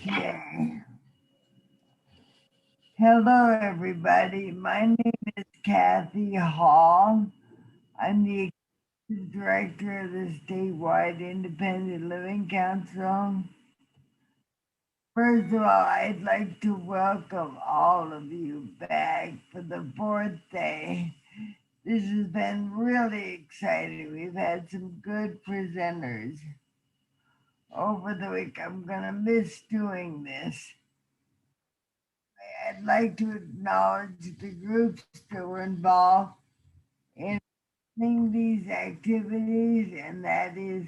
Okay. Hello, everybody. My name is Kathy Hall. I'm the Executive Director of the Statewide Independent Living Council. First of all, I'd like to welcome all of you back for the fourth day. This has been really exciting. We've had some good presenters over the week. I'm going to miss doing this. I'd like to acknowledge the groups that were involved in these activities, and that is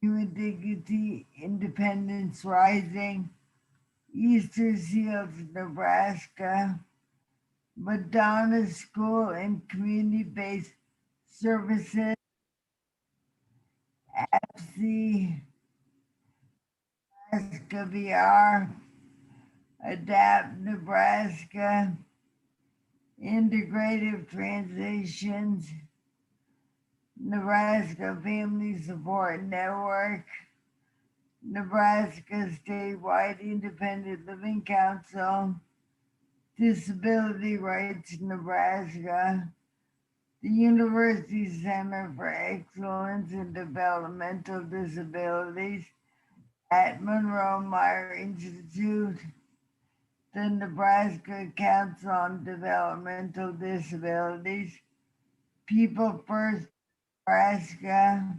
Human Dignity, Independence Rising, Easter Seals, Nebraska, Madonna School and Community-Based Services, APSI, Nebraska VR, Adapt Nebraska, Integrative Transitions, Nebraska Family Support Network, Nebraska Statewide Independent Living Council, Disability Rights Nebraska, the University Center for Excellence in Developmental Disabilities at Monroe Meyer Institute, the Nebraska Council on Developmental Disabilities, People First Nebraska,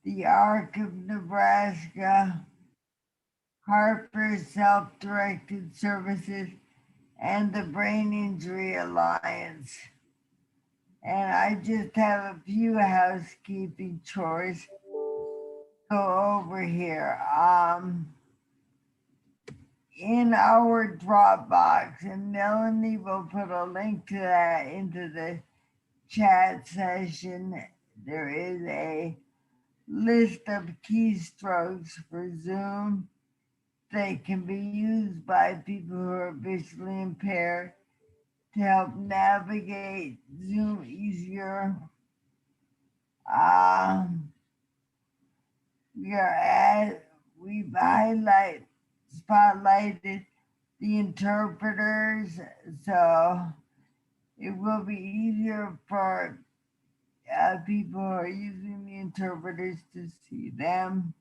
the Arc of Nebraska, Harper Self-Directed Services, and the Brain Injury Alliance. And I just have a few housekeeping chores to go over here. In our Dropbox, and Melanie will put a link to that into the chat session, there is a list of keystrokes for Zoom. They can be used by people who are visually impaired to help navigate Zoom easier. We've spotlighted the interpreters, so it will be easier for people who are using the interpreters to see them.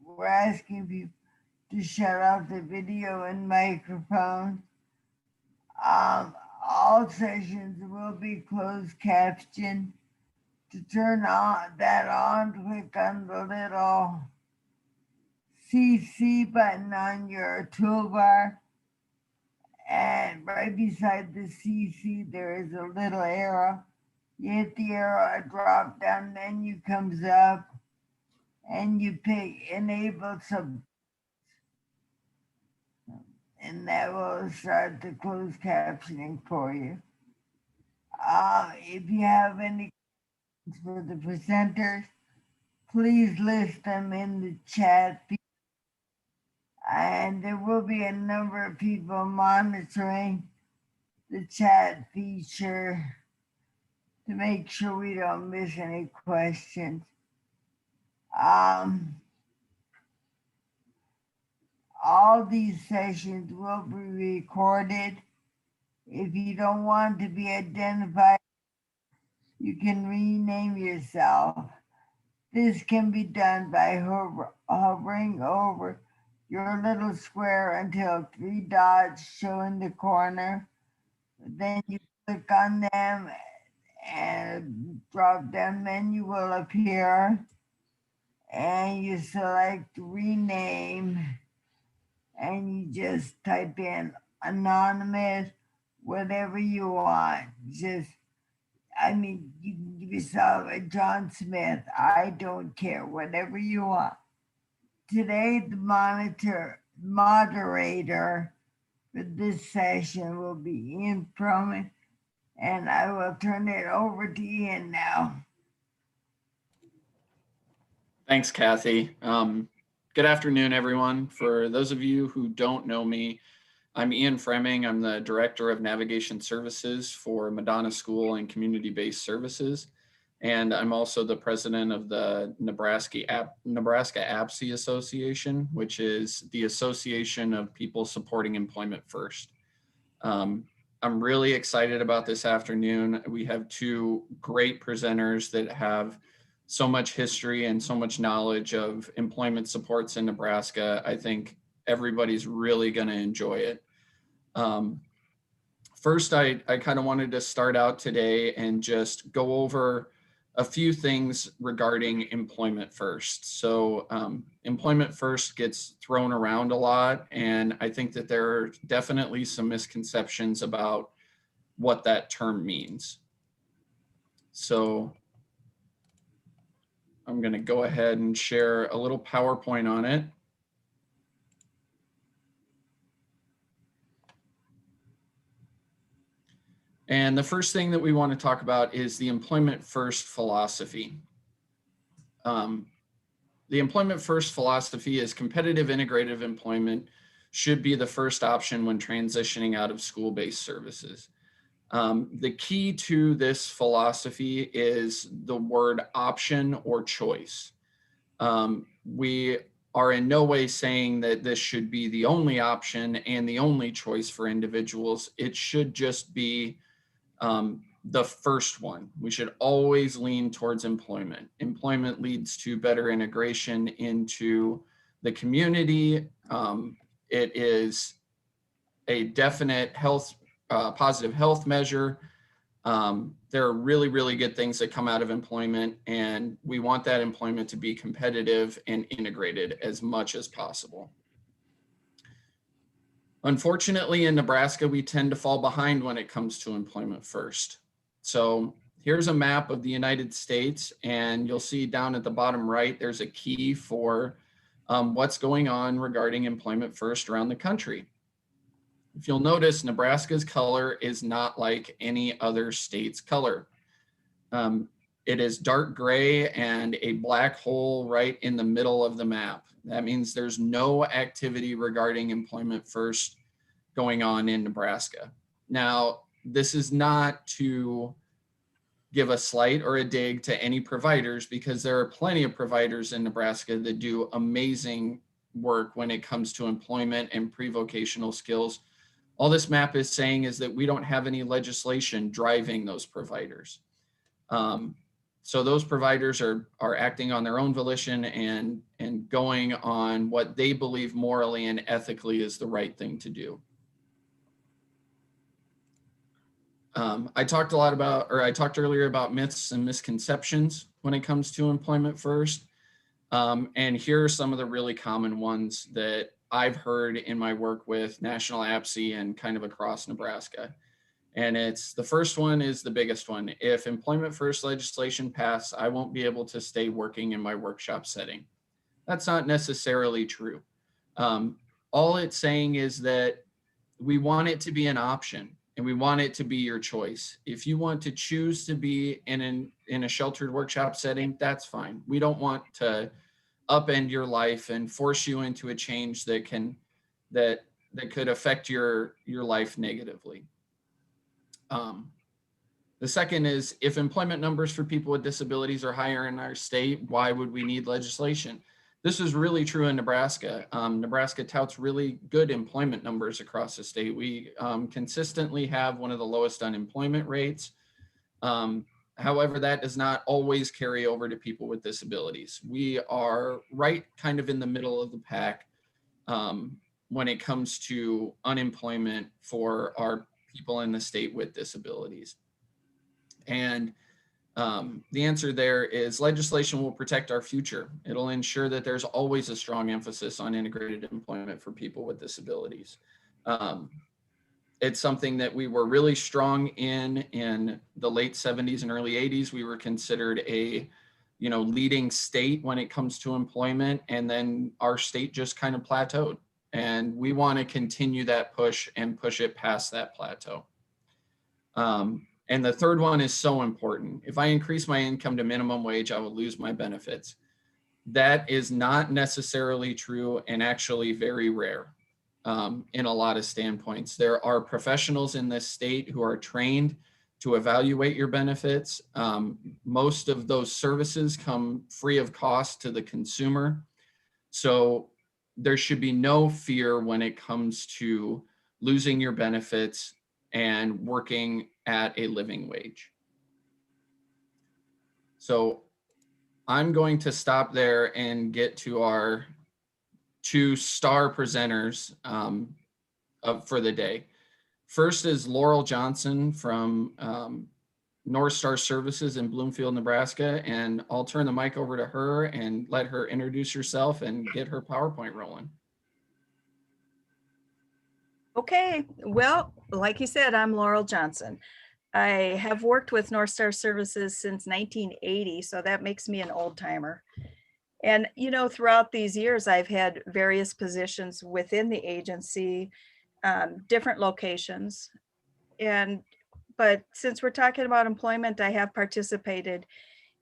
We're asking you to shut off the video and microphone. All sessions will be closed captioned. To turn that on, click on the little CC button on your toolbar, and right beside the CC there is a little arrow. You hit the arrow, a drop down menu comes up, and you pick Enable Sub, and that will start the closed captioning for you. If you have any questions for the presenters, please list them in the chat. And there will be a number of people monitoring the chat feature to make sure we don't miss any questions. All these sessions will be recorded. If you don't want to be identified, you can rename yourself. This can be done by hovering over your little square until 3 dots show in the corner. Then you click on them and a drop-down menu will appear, and you select rename, and you just type in anonymous, whatever you want. You can give yourself a John Smith, I don't care, whatever you want. Today, the moderator for this session will be Ian Proman, and I will turn it over to Ian now. Thanks, Kathy. Good afternoon, everyone. For those of you who don't know me, I'm Ian Fremming. I'm the Director of Navigation Services for Madonna School and Community-Based Services. And I'm also the president of the Nebraska APSE Association, which is the Association of People Supporting Employment First. I'm really excited about this afternoon. We have two great presenters that have so much history and so much knowledge of employment supports in Nebraska. I think everybody's really going to enjoy it. First, I kind of wanted to start out today and just go over a few things regarding Employment First. So Employment First gets thrown around a lot, and I think that there are definitely some misconceptions about what that term means. So I'm going to go ahead and share a little PowerPoint on it. And the first thing that we want to talk about is the Employment First philosophy. The Employment First philosophy is competitive integrative employment should be the first option when transitioning out of school-based services. The key to this philosophy is the word option or choice. We are in no way saying that this should be the only option and the only choice for individuals. It should just be the first one. We should always lean towards employment. Employment leads to better integration into the community. It is a definite positive health measure. There are really, really good things that come out of employment, and we want that employment to be competitive and integrated as much as possible. Unfortunately, in Nebraska, we tend to fall behind when it comes to Employment First. So here's a map of the United States, and you'll see down at the bottom right, there's a key for what's going on regarding Employment First around the country. If you'll notice, Nebraska's color is not like any other state's color. It is dark gray and a black hole right in the middle of the map. That means there's no activity regarding Employment First going on in Nebraska. Now, this is not to give a slight or a dig to any providers, because there are plenty of providers in Nebraska that do amazing work when it comes to employment and pre-vocational skills. All this map is saying is that we don't have any legislation driving those providers. So those providers are acting on their own volition and going on what they believe morally and ethically is the right thing to do. I talked earlier about myths and misconceptions when it comes to Employment First. And here are some of the really common ones that I've heard in my work with National APSE and kind of across Nebraska. And the first one is the biggest one. If Employment First legislation passed, I won't be able to stay working in my workshop setting. That's not necessarily true. All it's saying is that we want it to be an option and we want it to be your choice. If you want to choose to be in a sheltered workshop setting, that's fine. We don't want to upend your life and force you into a change that could affect your life negatively. The second is, if employment numbers for people with disabilities are higher in our state, why would we need legislation? This is really true in Nebraska. Nebraska touts really good employment numbers across the state. We consistently have one of the lowest unemployment rates. However, that does not always carry over to people with disabilities. We are right kind of in the middle of the pack when it comes to unemployment for our people in the state with disabilities. And the answer there is legislation will protect our future. It'll ensure that there's always a strong emphasis on integrated employment for people with disabilities. It's something that we were really strong in the late 70s and early 80s. We were considered a leading state when it comes to employment, and then our state just kind of plateaued. And we want to continue that push and push it past that plateau. And the third one is so important. If I increase my income to minimum wage, I will lose my benefits. That is not necessarily true and actually very rare in a lot of standpoints. There are professionals in this state who are trained to evaluate your benefits. Most of those services come free of cost to the consumer. So there should be no fear when it comes to losing your benefits and working at a living wage. So I'm going to stop there and get to our 2 star presenters for the day. First is Laurel Johnson from North Star Services in Bloomfield, Nebraska, and I'll turn the mic over to her and let her introduce herself and get her PowerPoint rolling. Okay, well, like you said, I'm Laurel Johnson. I have worked with North Star Services since 1980, so that makes me an old timer. And, you know, throughout these years, I've had various positions within the agency, different locations. But since we're talking about employment, I have participated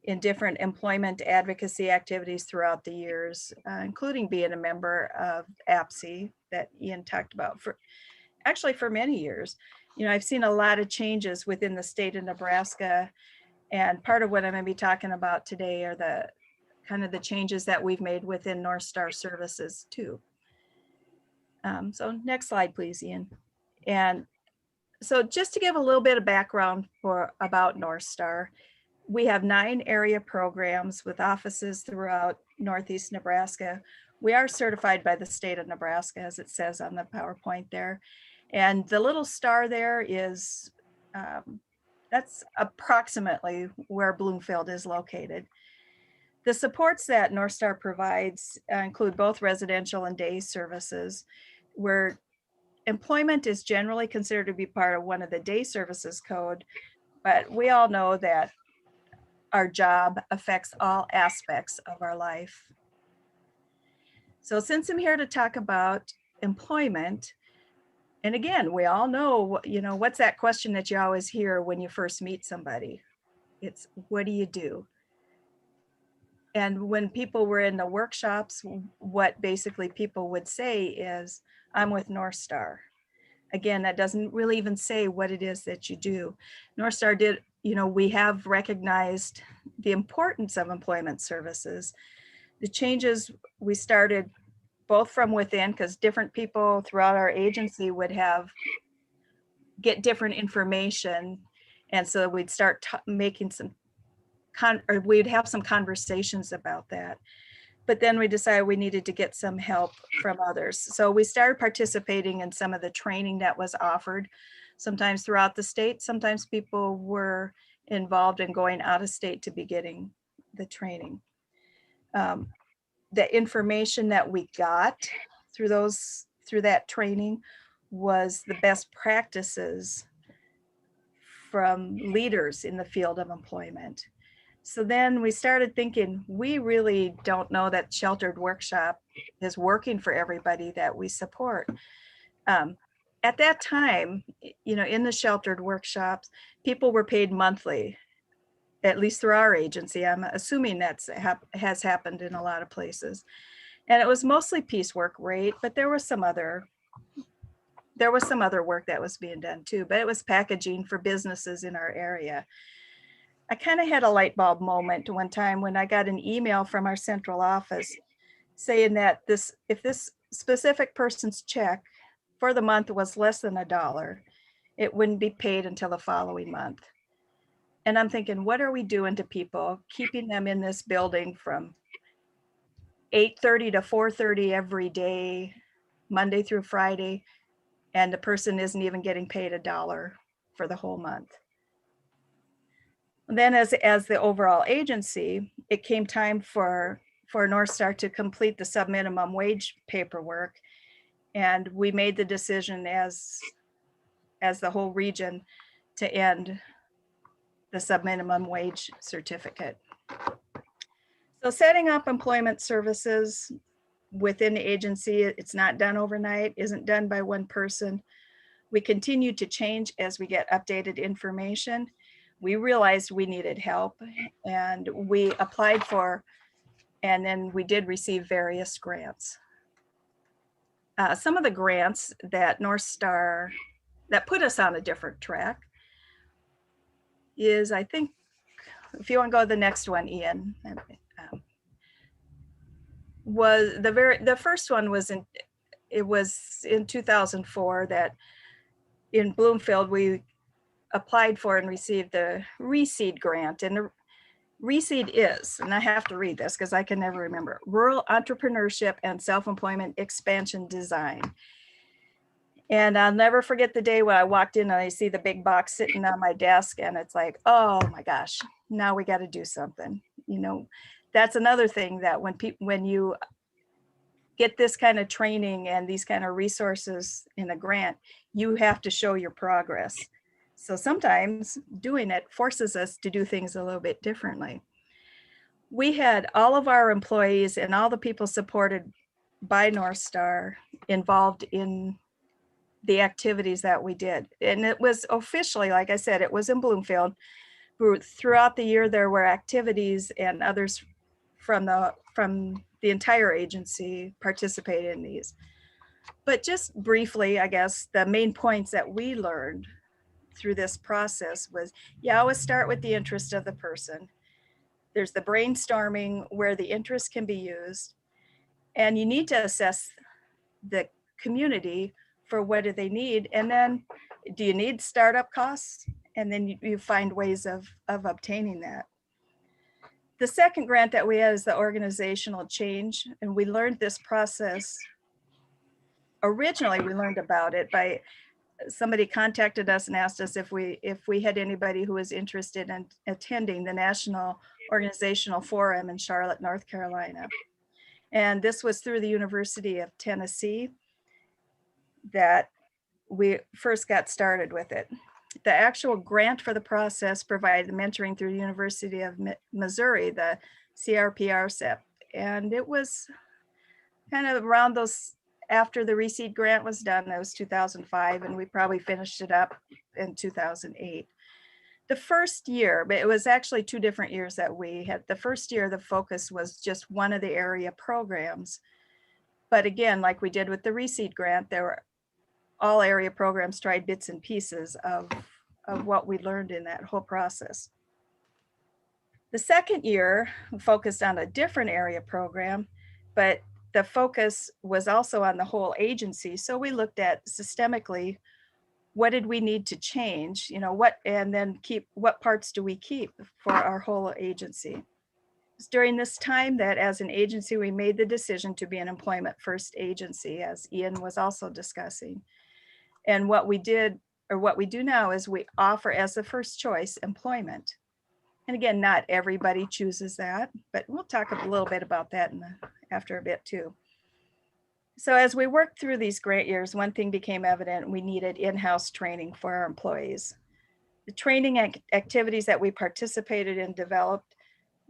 in different employment advocacy activities throughout the years, including being a member of APSE that Ian talked about for many years. You know, I've seen a lot of changes within the state of Nebraska, and part of what I'm going to be talking about today are the kind of the changes that we've made within North Star Services too. So next slide, please, Ian. And so just to give a little bit of background about North Star, we have 9 area programs with offices throughout Northeast Nebraska. We are certified by the state of Nebraska, as it says on the PowerPoint there. And the little star there is, that's approximately where Bloomfield is located. The supports that North Star provides include both residential and day services, where employment is generally considered to be part of one of the day services code, but we all know that our job affects all aspects of our life. So since I'm here to talk about employment, and again, we all know, you know, what's that question that you always hear when you first meet somebody? It's, what do you do? And when people were in the workshops, what basically people would say is, I'm with North Star. Again, that doesn't really even say what it is that you do. North Star did, you know, we have recognized the importance of employment services. The changes we started both from within, because different people throughout our agency would get different information. And so we'd start making some, we'd have some conversations about that. But then we decided we needed to get some help from others. So we started participating in some of the training that was offered, sometimes throughout the state. Sometimes people were involved in going out of state to be getting the training. The information that we got through that training was the best practices from leaders in the field of employment. So then we started thinking, we really don't know that sheltered workshop is working for everybody that we support. At that time, you know, in the sheltered workshops, people were paid monthly, at least through our agency. I'm assuming has happened in a lot of places. And it was mostly piecework rate, but there was some other work that was being done too, but it was packaging for businesses in our area. I kind of had a light bulb moment one time when I got an email from our central office saying that if this specific person's check for the month was less than $1, it wouldn't be paid until the following month. And I'm thinking, what are we doing to people, keeping them in this building from 8:30 to 4:30 every day, Monday through Friday, and the person isn't even getting paid $1 for the whole month. And then as the overall agency, it came time for North Star to complete the sub-minimum wage paperwork. And we made the decision as the whole region to end the sub-minimum wage certificate. So setting up employment services within the agency, it's not done overnight, isn't done by one person. We continue to change as we get updated information. We realized we needed help, and we applied for, and then we did receive various grants. Some of the grants that North Star, that put us on a different track, is, I think, if you want to go to the next one, Ian, was the first one was in 2004 that in Bloomfield we applied for and received the ReSeed grant. And the ReSeed is, and I have to read this because I can never remember, Rural Entrepreneurship and Self-Employment Expansion Design. And I'll never forget the day when I walked in and I see the big box sitting on my desk, and it's like, oh my gosh, now we got to do something. You know, that's another thing that when you get this kind of training and these kind of resources in a grant, you have to show your progress. So sometimes doing it forces us to do things a little bit differently. We had all of our employees and all the people supported by North Star involved in the activities that we did. And it was officially, like I said, it was in Bloomfield. Throughout the year, there were activities and others from the entire agency participated in these. But just briefly, I guess, the main points that we learned through this process was, you always start with the interest of the person. There's the brainstorming where the interest can be used. And you need to assess the community for what do they need. And then do you need startup costs? And then you find ways of obtaining that. The second grant that we had is the organizational change. And we learned this process. Originally, we learned about it by somebody contacted us and asked us if we had anybody who was interested in attending the National Organizational Forum in Charlotte, North Carolina. And this was through the University of Tennessee that we first got started with it. The actual grant for the process provided mentoring through the University of Missouri, the CRPRCEP. And it was kind of around those, after the ReSeed grant was done, that was 2005, and we probably finished it up in 2008. The first year, but it was actually 2 different years that we had. The first year, the focus was just one of the area programs. But again, like we did with the ReSeed grant, there were all area programs tried bits and pieces of what we learned in that whole process. The second year focused on a different area program, but the focus was also on the whole agency. So we looked at systemically, what did we need to change, you know, and then what parts do we keep for our whole agency? It's during this time that as an agency, we made the decision to be an employment first agency, as Ian was also discussing. And what we did, or what we do now, is we offer as the first choice employment. And again, not everybody chooses that, but we'll talk a little bit about that after a bit too. So as we worked through these grant years, one thing became evident: we needed in-house training for our employees. The training activities that we participated in developed,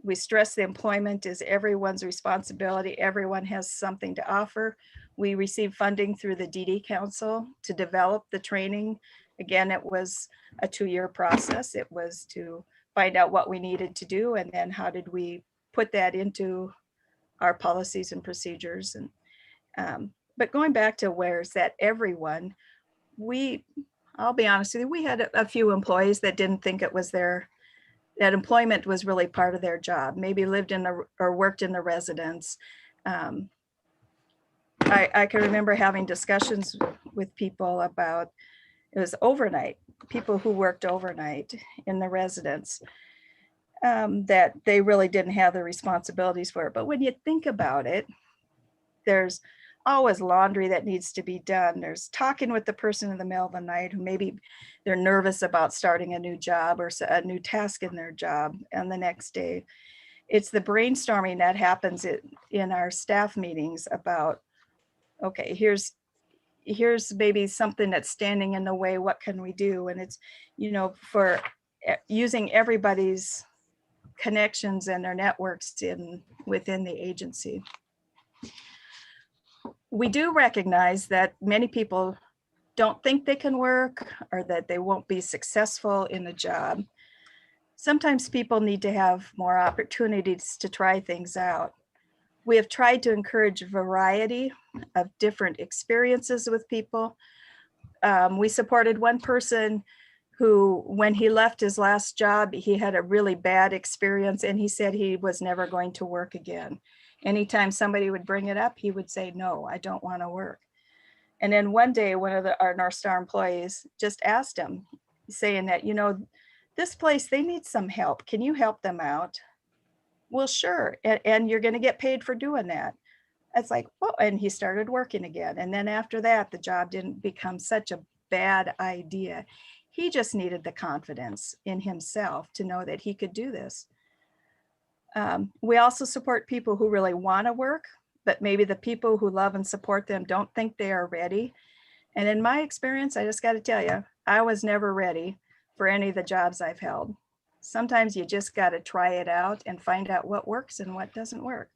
we stress the employment is everyone's responsibility. Everyone has something to offer. We received funding through the DD Council to develop the training. Again, it was a 2-year process. It was to find out what we needed to do, and then how did we put that into our policies and procedures. And but going back to where's that everyone, I'll be honest with you, we had a few employees that didn't think it was that employment was really part of their job, maybe lived in or worked in the residence. I can remember having discussions with people about, it was overnight, people who worked overnight in the residence, that they really didn't have the responsibilities for it. But when you think about it, there's always laundry that needs to be done. There's talking with the person in the middle of the night who maybe they're nervous about starting a new job or a new task in their job, and the next day. It's the brainstorming that happens in our staff meetings about, okay, here's maybe something that's standing in the way, what can we do? And it's, you know, for using everybody's connections and their networks within the agency. We do recognize that many people don't think they can work, or that they won't be successful in a job. Sometimes people need to have more opportunities to try things out. We have tried to encourage variety of different experiences with people. We supported one person who, when he left his last job, he had a really bad experience and he said he was never going to work again. Anytime somebody would bring it up, he would say, no, I don't want to work. And then one day, one of our North Star employees just asked him, saying that, you know, this place, they need some help. Can you help them out? Well, sure. And you're going to get paid for doing that. It's like, well, and he started working again. And then after that, the job didn't become such a bad idea. He just needed the confidence in himself to know that he could do this. We also support people who really want to work, but maybe the people who love and support them don't think they are ready. And in my experience, I just got to tell you, I was never ready for any of the jobs I've held. Sometimes you just got to try it out and find out what works and what doesn't work.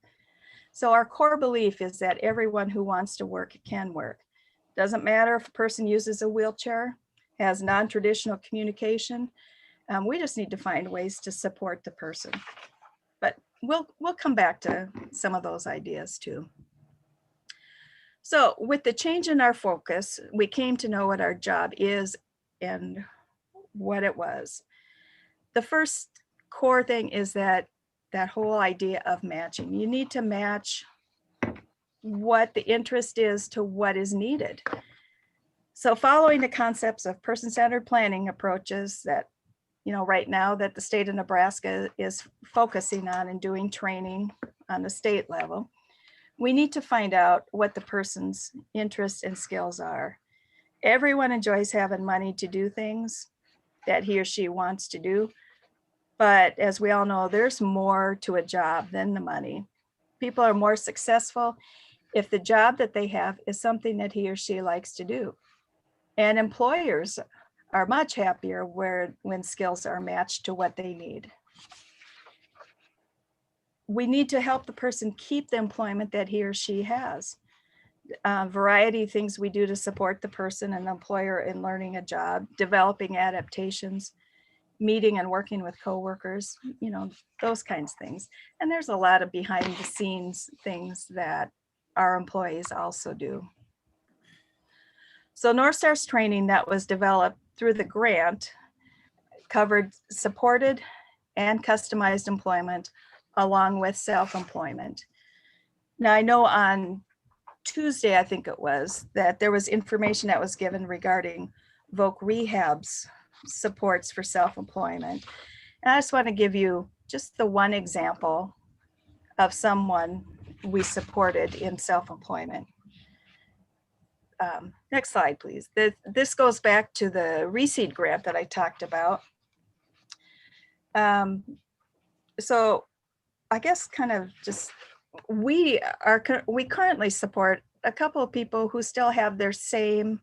So our core belief is that everyone who wants to work can work. Doesn't matter if a person uses a wheelchair, has non-traditional communication. We just need to find ways to support the person. But we'll come back to some of those ideas too. So with the change in our focus, we came to know what our job is and what it was. The first core thing is that whole idea of matching. You need to match what the interest is to what is needed. So following the concepts of person-centered planning approaches that, you know, right now that the state of Nebraska is focusing on and doing training on the state level, we need to find out what the person's interests and skills are. Everyone enjoys having money to do things that he or she wants to do. But as we all know, there's more to a job than the money. People are more successful if the job that they have is something that he or she likes to do. And employers are much happier when skills are matched to what they need. We need to help the person keep the employment that he or she has. Variety of things we do to support the person and the employer in learning a job, developing adaptations, meeting and working with coworkers, you know, those kinds of things. And there's a lot of behind the scenes things that our employees also do. So North Star's training that was developed through the grant covered supported and customized employment along with self-employment. Now I know on Tuesday, I think it was, that there was information that was given regarding Voc Rehab's supports for self-employment. And I just want to give you just the one example of someone we supported in self-employment. Next slide, please. This goes back to the reseed grant that I talked about. So I guess kind of just, we currently support a couple of people who still have their same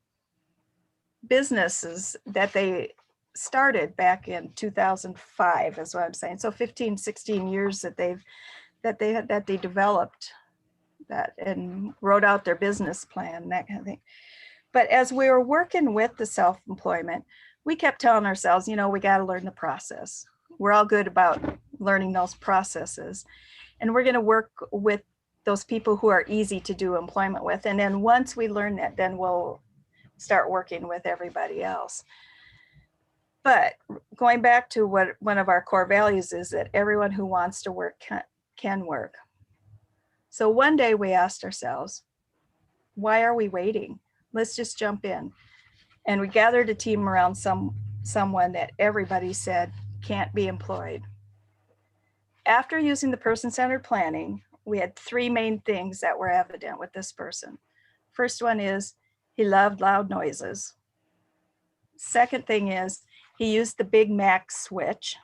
businesses that they started back in 2005 is what I'm saying. So 15, 16 years that they developed that and wrote out their business plan, that kind of thing. But as we were working with the self-employment, we kept telling ourselves, you know, we got to learn the process. We're all good about learning those processes. And we're going to work with those people who are easy to do employment with. And then once we learn that, then we'll start working with everybody else. But going back to what one of our core values is, that everyone who wants to work can work. So one day we asked ourselves, why are we waiting? Let's just jump in. And we gathered a team around someone that everybody said can't be employed. After using the person-centered planning, we had three main things that were evident with this person. First one is he loved loud noises. Second thing is he used the Big Mac switch.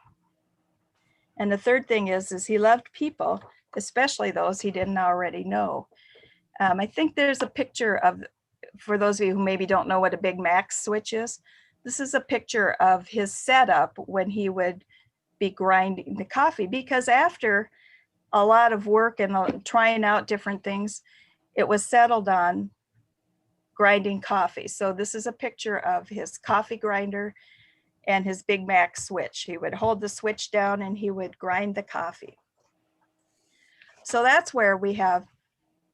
And the third thing is he loved people, especially those he didn't already know. I think there's a picture of, for those of you who maybe don't know what a Big Mac switch is, this is a picture of his setup when he would be grinding the coffee, because after a lot of work and trying out different things, it was settled on grinding coffee. So this is a picture of his coffee grinder and his Big Mac switch. He would hold the switch down and he would grind the coffee. So that's where we have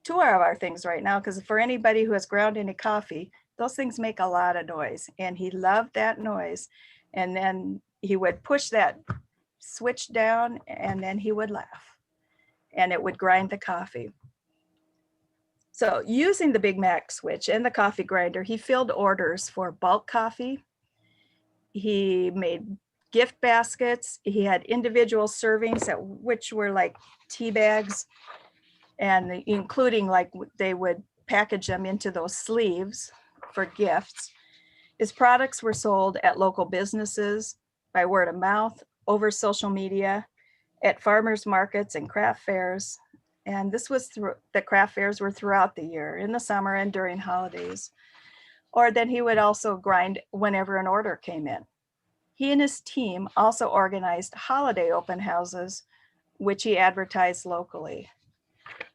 two of our things right now, because for anybody who has ground any coffee, those things make a lot of noise, and he loved that noise. And then he would push that switch down and then he would laugh and it would grind the coffee. So using the Big Mac switch and the coffee grinder, he filled orders for bulk coffee. He made gift baskets. He had individual servings which were like tea bags, and including like they would package them into those sleeves for gifts. His products were sold at local businesses, by word of mouth, over social media, at farmers markets and craft fairs. And this was the craft fairs were throughout the year, in the summer and during holidays. Or then he would also grind whenever an order came in. He and his team also organized holiday open houses, which he advertised locally.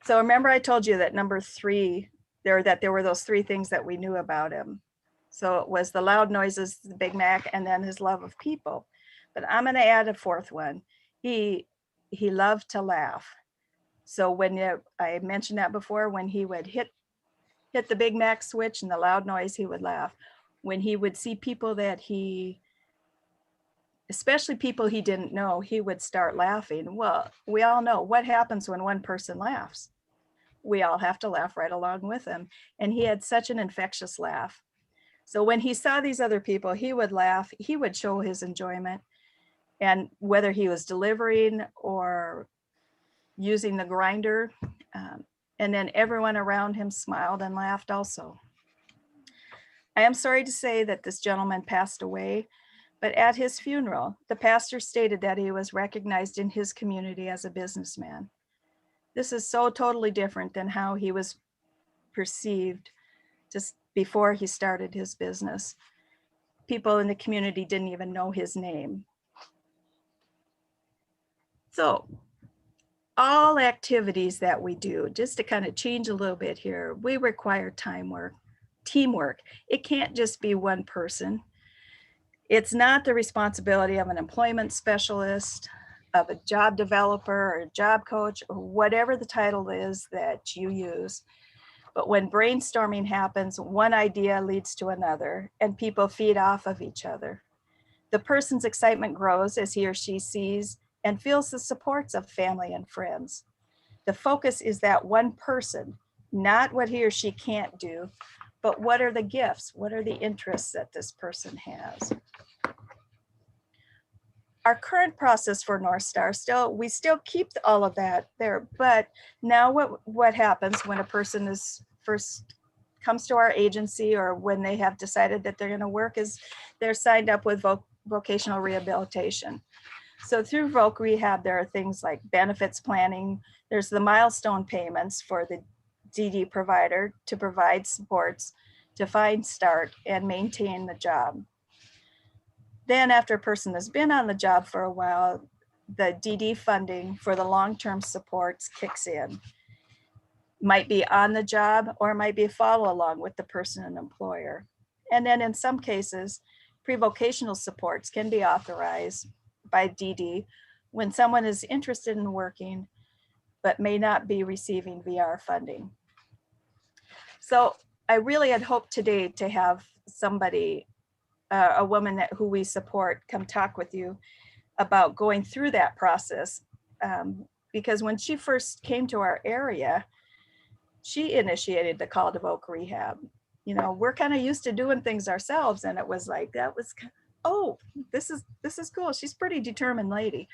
So remember I told you that number 3, that there were those 3 things that we knew about him. So it was the loud noises, the Big Mac, and then his love of people. But I'm going to add a 4th one. He loved to laugh. So when I mentioned that before, when he would hit the Big Mac switch and the loud noise, he would laugh. When he would see people that especially people he didn't know, he would start laughing. Well, we all know what happens when one person laughs. We all have to laugh right along with him. And he had such an infectious laugh. So when he saw these other people, he would laugh, he would show his enjoyment. And whether he was delivering or using the grinder, and then everyone around him smiled and laughed also. I am sorry to say that this gentleman passed away, but at his funeral, the pastor stated that he was recognized in his community as a businessman. This is so totally different than how he was perceived just before he started his business. People in the community didn't even know his name. So all activities that we do, just to kind of change a little bit here, we require teamwork. It can't just be one person. It's not the responsibility of an employment specialist, of a job developer or a job coach, or whatever the title is that you use. But when brainstorming happens, one idea leads to another and people feed off of each other. The person's excitement grows as he or she sees and feels the supports of family and friends. The focus is that one person, not what he or she can't do, but what are the gifts? What are the interests that this person has? Our current process for North Star, we still keep all of that there, but now what happens when a person is first comes to our agency, or when they have decided that they're going to work, is they're signed up with vocational rehabilitation. So through Voc Rehab, there are things like benefits planning. There's the milestone payments for the DD provider to provide supports to find, start, and maintain the job. Then after a person has been on the job for a while, the DD funding for the long-term supports kicks in. Might be on the job or might be a follow along with the person and employer. And then in some cases, pre-vocational supports can be authorized by DD when someone is interested in working, but may not be receiving VR funding. So I really had hoped today to have somebody, a woman who we support, come talk with you about going through that process. Because when she first came to our area, she initiated the call to Voc Rehab. You know, we're kind of used to doing things ourselves, and it was like, oh, this is cool. She's a pretty determined lady.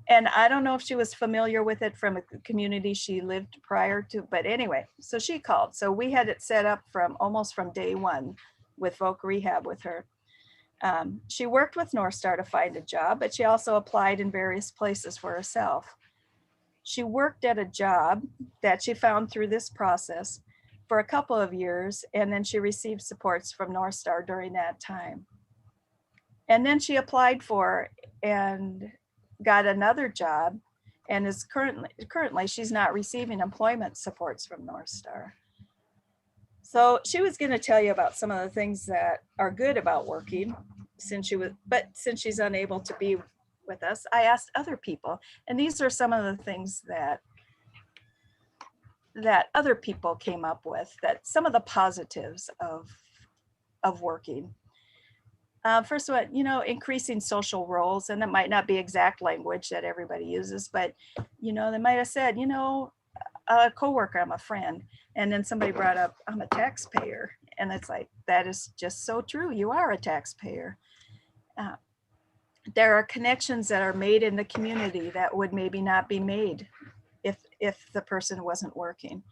And I don't know if she was familiar with it from a community she lived prior to, but anyway, so she called. So we had it set up almost from day one with Voc Rehab with her. She worked with North Star to find a job, but she also applied in various places for herself. She worked at a job that she found through this process for a couple of years, and then she received supports from North Star during that time. And then she applied for and got another job, and is currently she's not receiving employment supports from North Star. So she was going to tell you about some of the things that are good about working, since she's unable to be with us, I asked other people, and these are some of the things that other people came up with, that some of the positives of working. First of all, you know, increasing social roles, and it might not be exact language that everybody uses, but, you know, they might have said, you know, a coworker, I'm a friend. And then somebody brought up, I'm a taxpayer. And it's like, that is just so true. You are a taxpayer. Uh, there are connections that are made in the community that would maybe not be made if the person wasn't working.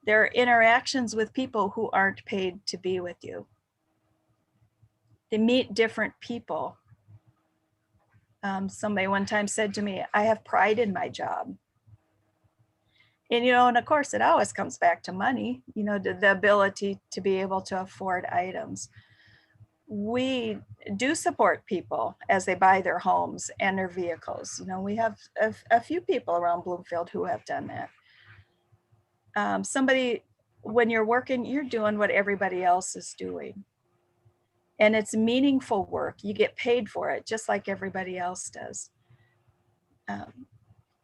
There are interactions with people who aren't paid to be with you. They meet different people. Somebody one time said to me, I have pride in my job. And, you know, and of course it always comes back to money, you know, the ability to be able to afford items. We do support people as they buy their homes and their vehicles. You know, we have a few people around Bloomfield who have done that. Somebody, when you're working, you're doing what everybody else is doing. And it's meaningful work. You get paid for it, just like everybody else does.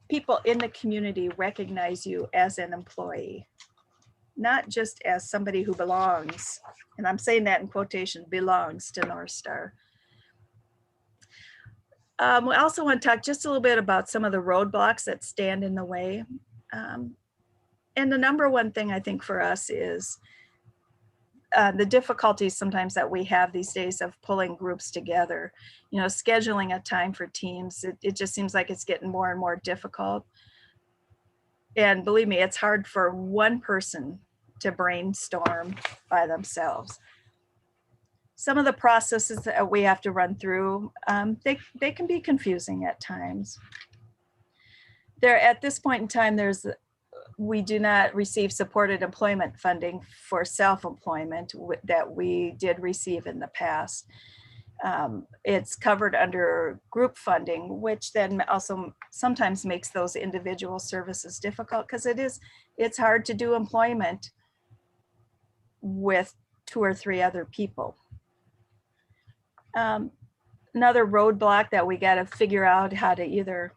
People in the community recognize you as an employee, not just as somebody who belongs, and I'm saying that in quotation, belongs to North Star. We also want to talk just a little bit about some of the roadblocks that stand in the way. And the number one thing I think for us is the difficulties sometimes that we have these days of pulling groups together, you know, scheduling a time for teams. It just seems like it's getting more and more difficult. And believe me, it's hard for one person to brainstorm by themselves. Some of the processes that we have to run through, they can be confusing at times. There, at this point in time, we do not receive supported employment funding for self-employment that we did receive in the past. It's covered under group funding, which then also sometimes makes those individual services difficult because it's hard to do employment with 2 or 3 other people. Another roadblock that we got to figure out how to either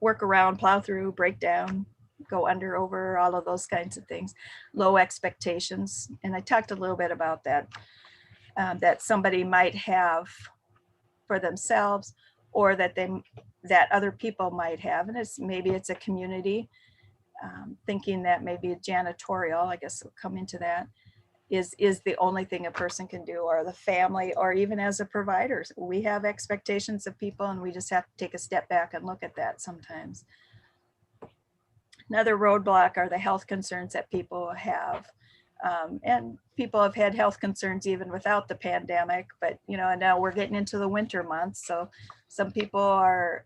work around, plow through, break down, go under, over, all of those kinds of things. Low expectations. And I talked a little bit about that, that somebody might have for themselves or that other people might have. And maybe it's a community thinking that maybe janitorial, I guess will come into that, is the only thing a person can do, or the family, or even as a provider. We have expectations of people and we just have to take a step back and look at that sometimes. Another roadblock are the health concerns that people have. And people have had health concerns even without the pandemic, but you know, and now we're getting into the winter months. So some people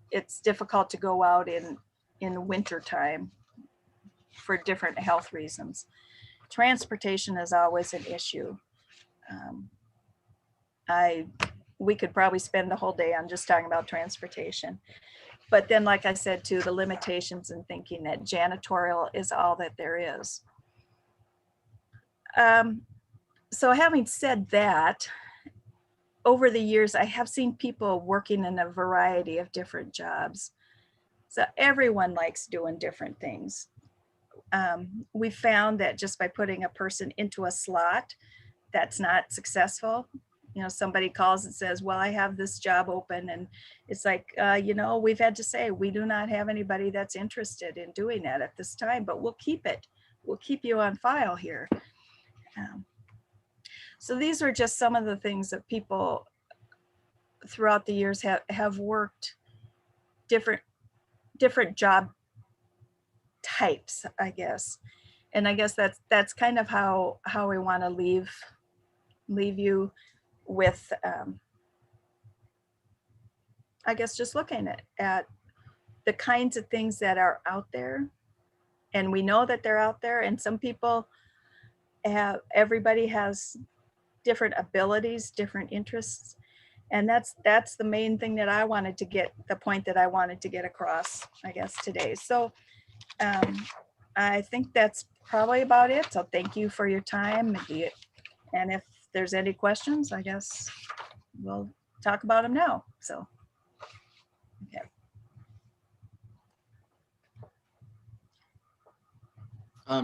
it's difficult to go out in winter time for different health reasons. Transportation is always an issue. We could probably spend the whole day on just talking about transportation. But then, like I said, too, the limitations in thinking that janitorial is all that there is. So having said that, over the years, I have seen people working in a variety of different jobs. So everyone likes doing different things. We found that just by putting a person into a slot, that's not successful. You know, somebody calls and says, well, I have this job open. And it's like, you know, we've had to say, we do not have anybody that's interested in doing that at this time, but we'll keep it. We'll keep you on file here. So these are just some of the things that people throughout the years have worked different job types, I guess. And I guess that's kind of how we want to leave you with, I guess, just looking at the kinds of things that are out there. And we know that they're out there, and some people everybody has different abilities, different interests. And that's the main thing that I wanted to get, the point that I wanted to get across, I guess, today. So I think that's probably about it. So thank you for your time. And if there's any questions, I guess we'll talk about them now. So, okay.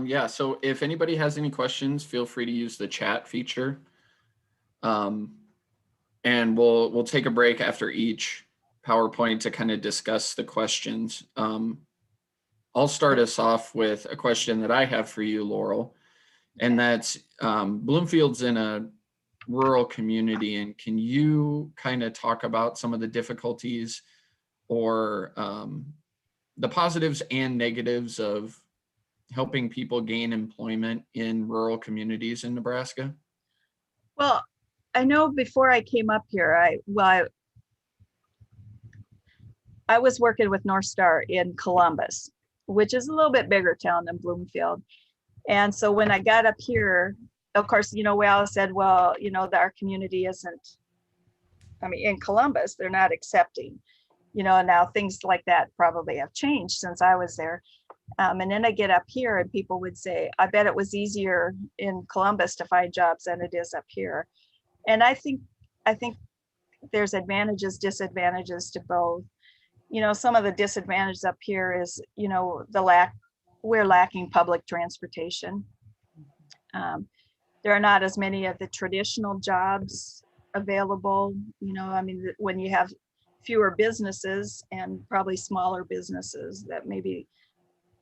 Yeah, so if anybody has any questions, feel free to use the chat feature. and we'll take a break after each PowerPoint to kind of discuss the questions. I'll start us off with a question that I have for you, Laurel, and that's Bloomfield's in a rural community, and can you kind of talk about some of the difficulties or the positives and negatives of helping people gain employment in rural communities in Nebraska? Well, I know before I came up here, I was working with North Star in Columbus, which is a little bit bigger town than Bloomfield. And so when I got up here, of course, we all said, well, our community isn't, I mean, in Columbus, they're not accepting, and now things like that probably have changed since I was there. And then I get up here and people would say, I bet it was easier in Columbus to find jobs than it is up here. And I think there's advantages, disadvantages to both. Some of the disadvantages up here is, we're lacking public transportation. There are not as many of the traditional jobs available. When you have fewer businesses and probably smaller businesses, that maybe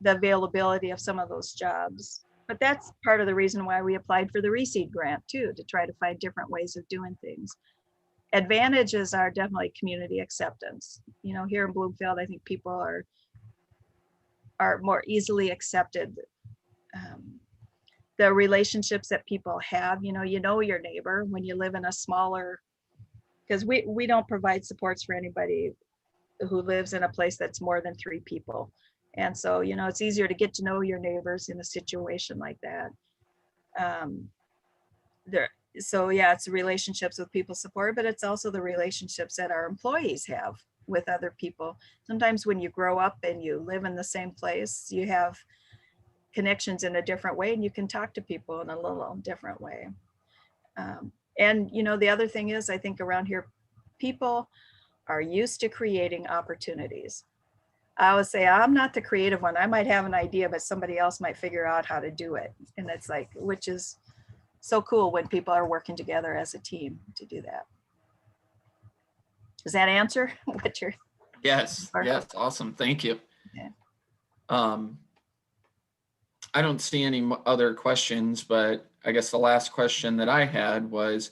the availability of some of those jobs. But that's part of the reason why we applied for the reseed grant too, to try to find different ways of doing things. Advantages are definitely community acceptance. Here in Bloomfield, I think people are more easily accepted. The relationships that people have, you know your neighbor when you live in a smaller, because we don't provide supports for anybody who lives in a place that's more than 3 people. And so, it's easier to get to know your neighbors in a situation like that. So yeah, it's relationships with people support, but it's also the relationships that our employees have with other people. Sometimes when you grow up and you live in the same place, you have connections in a different way and you can talk to people in a little different way. And the other thing is, I think around here, people are used to creating opportunities. I would say I'm not the creative one. I might have an idea, but somebody else might figure out how to do it. And it's like, which is so cool when people are working together as a team to do that. Does that answer what you're? Yes, awesome. Thank you. Yeah. I don't see any other questions, but I guess the last question that I had was,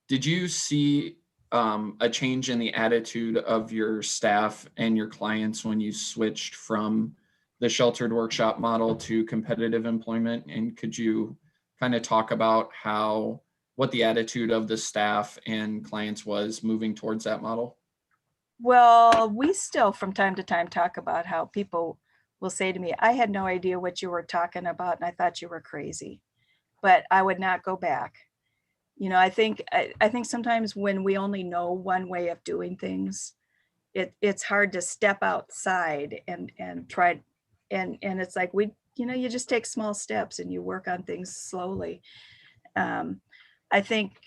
did you see a change in the attitude of your staff and your clients when you switched from the sheltered workshop model to competitive employment? And could you kind of talk about what the attitude of the staff and clients was moving towards that model? Well, we still from time to time talk about how people will say to me, I had no idea what you were talking about and I thought you were crazy, but I would not go back. I think sometimes when we only know one way of doing things, it's hard to step outside and try, and it's like you just take small steps and you work on things slowly. I think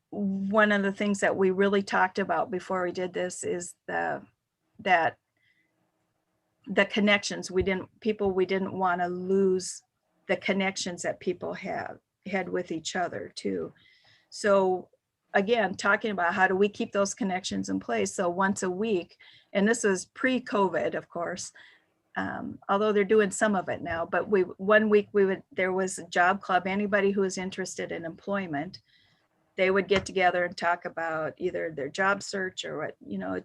one of the things that we really talked about before we did this is that the connections we didn't want to lose the connections that people had with each other too. So again, talking about how do we keep those connections in place. So once a week, and this was pre-COVID, of course, although they're doing some of it now, but one week there was a job club. Anybody who was interested in employment, they would get together and talk about either their job search or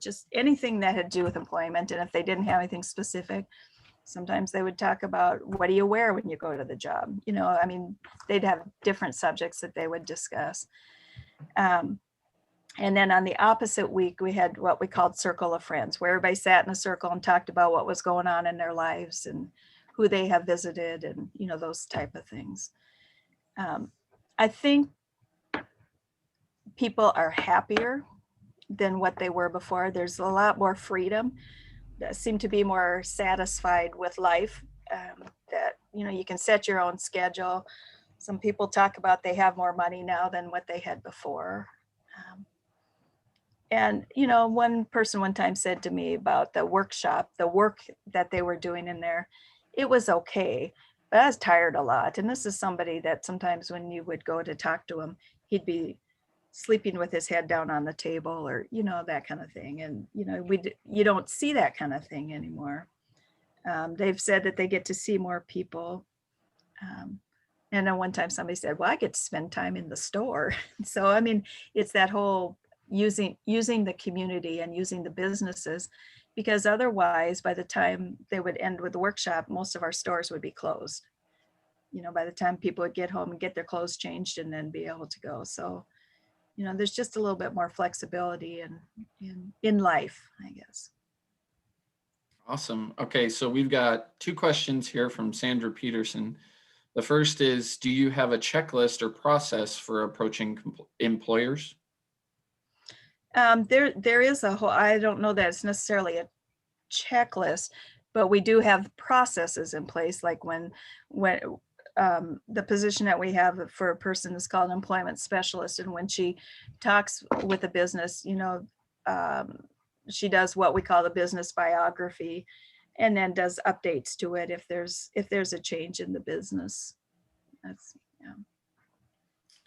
just anything that had to do with employment. And if they didn't have anything specific, sometimes they would talk about, what do you wear when you go to the job? They'd have different subjects that they would discuss. And then on the opposite week, we had what we called Circle of Friends, where everybody sat in a circle and talked about what was going on in their lives and who they have visited and, those type of things. I think people are happier than what they were before. There's a lot more freedom, that seem to be more satisfied with life, that, you can set your own schedule. Some people talk about they have more money now than what they had before. And, one person one time said to me about the workshop, the work that they were doing in there, it was okay, but I was tired a lot. And this is somebody that sometimes when you would go to talk to him, he'd be sleeping with his head down on the table, or, that kind of thing. And, you don't see that kind of thing anymore. They've said that they get to see more people. And then one time somebody said, well, I get to spend time in the store. So, I mean, it's that whole using the community and using the businesses, because otherwise, by the time they would end with the workshop, most of our stores would be closed. By the time people would get home and get their clothes changed and then be able to go. So, there's just a little bit more flexibility in life, I guess. Awesome. Okay, so we've got 2 questions here from Sandra Peterson. The first is, do you have a checklist or process for approaching employers? There is a whole, I don't know that it's necessarily a checklist, but we do have processes in place. Like when the position that we have for a person is called employment specialist. And when she talks with a business, she does what we call the business biography, and then does updates to it if there's a change in the business. That's, yeah.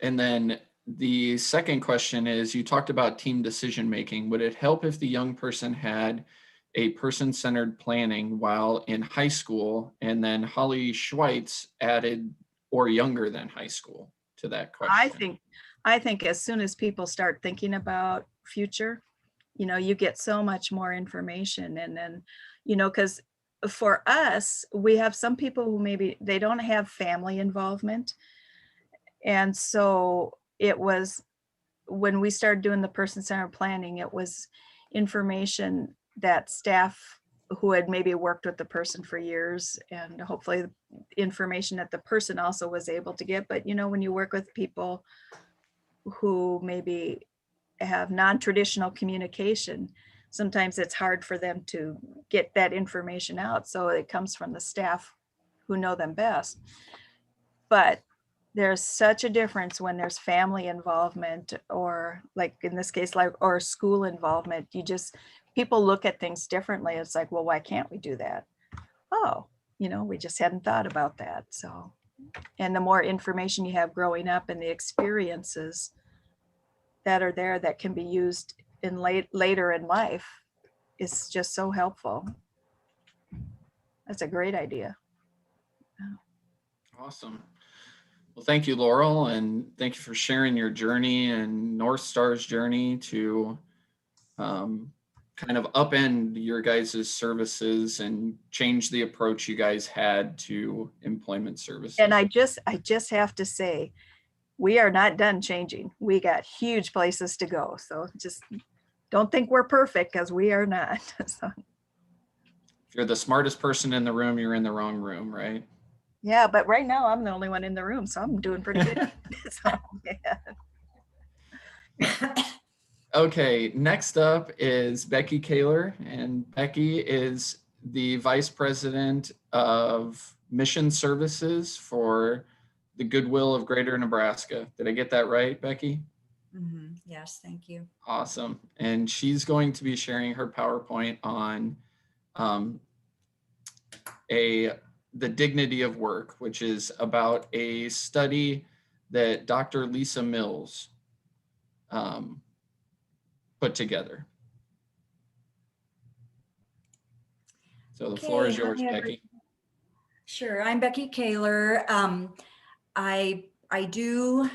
And then the second question is, you talked about team decision making. Would it help if the young person had a person-centered planning while in high school? And then Holly Schweitz added, or younger than high school, to that question. I think as soon as people start thinking about future, you get so much more information. And then, because for us, we have some people who maybe they don't have family involvement. And so it was, when we started doing the person-centered planning, it was information that staff who had maybe worked with the person for years, and hopefully information that the person also was able to get. But, when you work with people who maybe have non-traditional communication, sometimes it's hard for them to get that information out. So it comes from the staff who know them best. But there's such a difference when there's family involvement, or like in this case, or school involvement. People look at things differently. It's like, well, why can't we do that? Oh, we just hadn't thought about that. So, and the more information you have growing up and the experiences that are there that can be used in later in life is just so helpful. That's a great idea. Awesome. Well, thank you, Laurel, and thank you for sharing your journey and North Star's journey to kind of upend your guys' services and change the approach you guys had to employment services. And I just have to say, we are not done changing. We got huge places to go. So just don't think we're perfect, because we are not. So, if you're the smartest person in the room, you're in the wrong room, right? yeah, but right now I'm the only one in the room, so I'm doing pretty good. So, yeah. Okay, next up is Becky Kaler, and Becky is the Vice President of Mission Services for the Goodwill of Greater Nebraska. Did I get that right, Becky? Mm-hmm. Yes, thank you. Awesome. And she's going to be sharing her PowerPoint on the dignity of work, which is about a study that Dr. Lisa Mills put together. So the floor is yours, Becky. Sure, I'm Becky Kaler. I do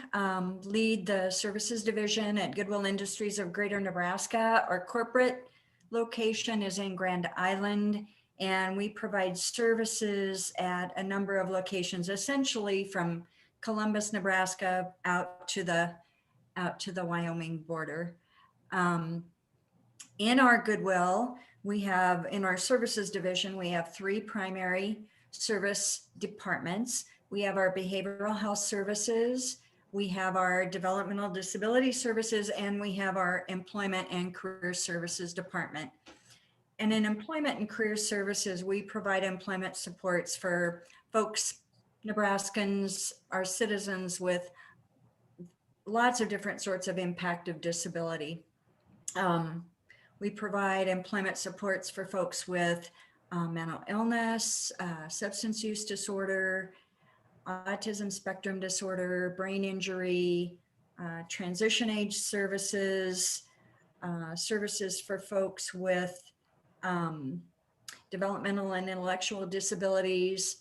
lead the services division at Goodwill Industries of Greater Nebraska. Our corporate location is in Grand Island, and we provide services at a number of locations, essentially from Columbus, Nebraska, out to the Wyoming border. In our Goodwill, in our services division, we have 3 primary service departments. We have our behavioral health services, we have our developmental disability services, and we have our employment and career services department. And in employment and career services, we provide employment supports for folks, Nebraskans, our citizens with lots of different sorts of impact of disability. We provide employment supports for folks with mental illness, substance use disorder, autism spectrum disorder, brain injury, transition age services, services for folks with developmental and intellectual disabilities,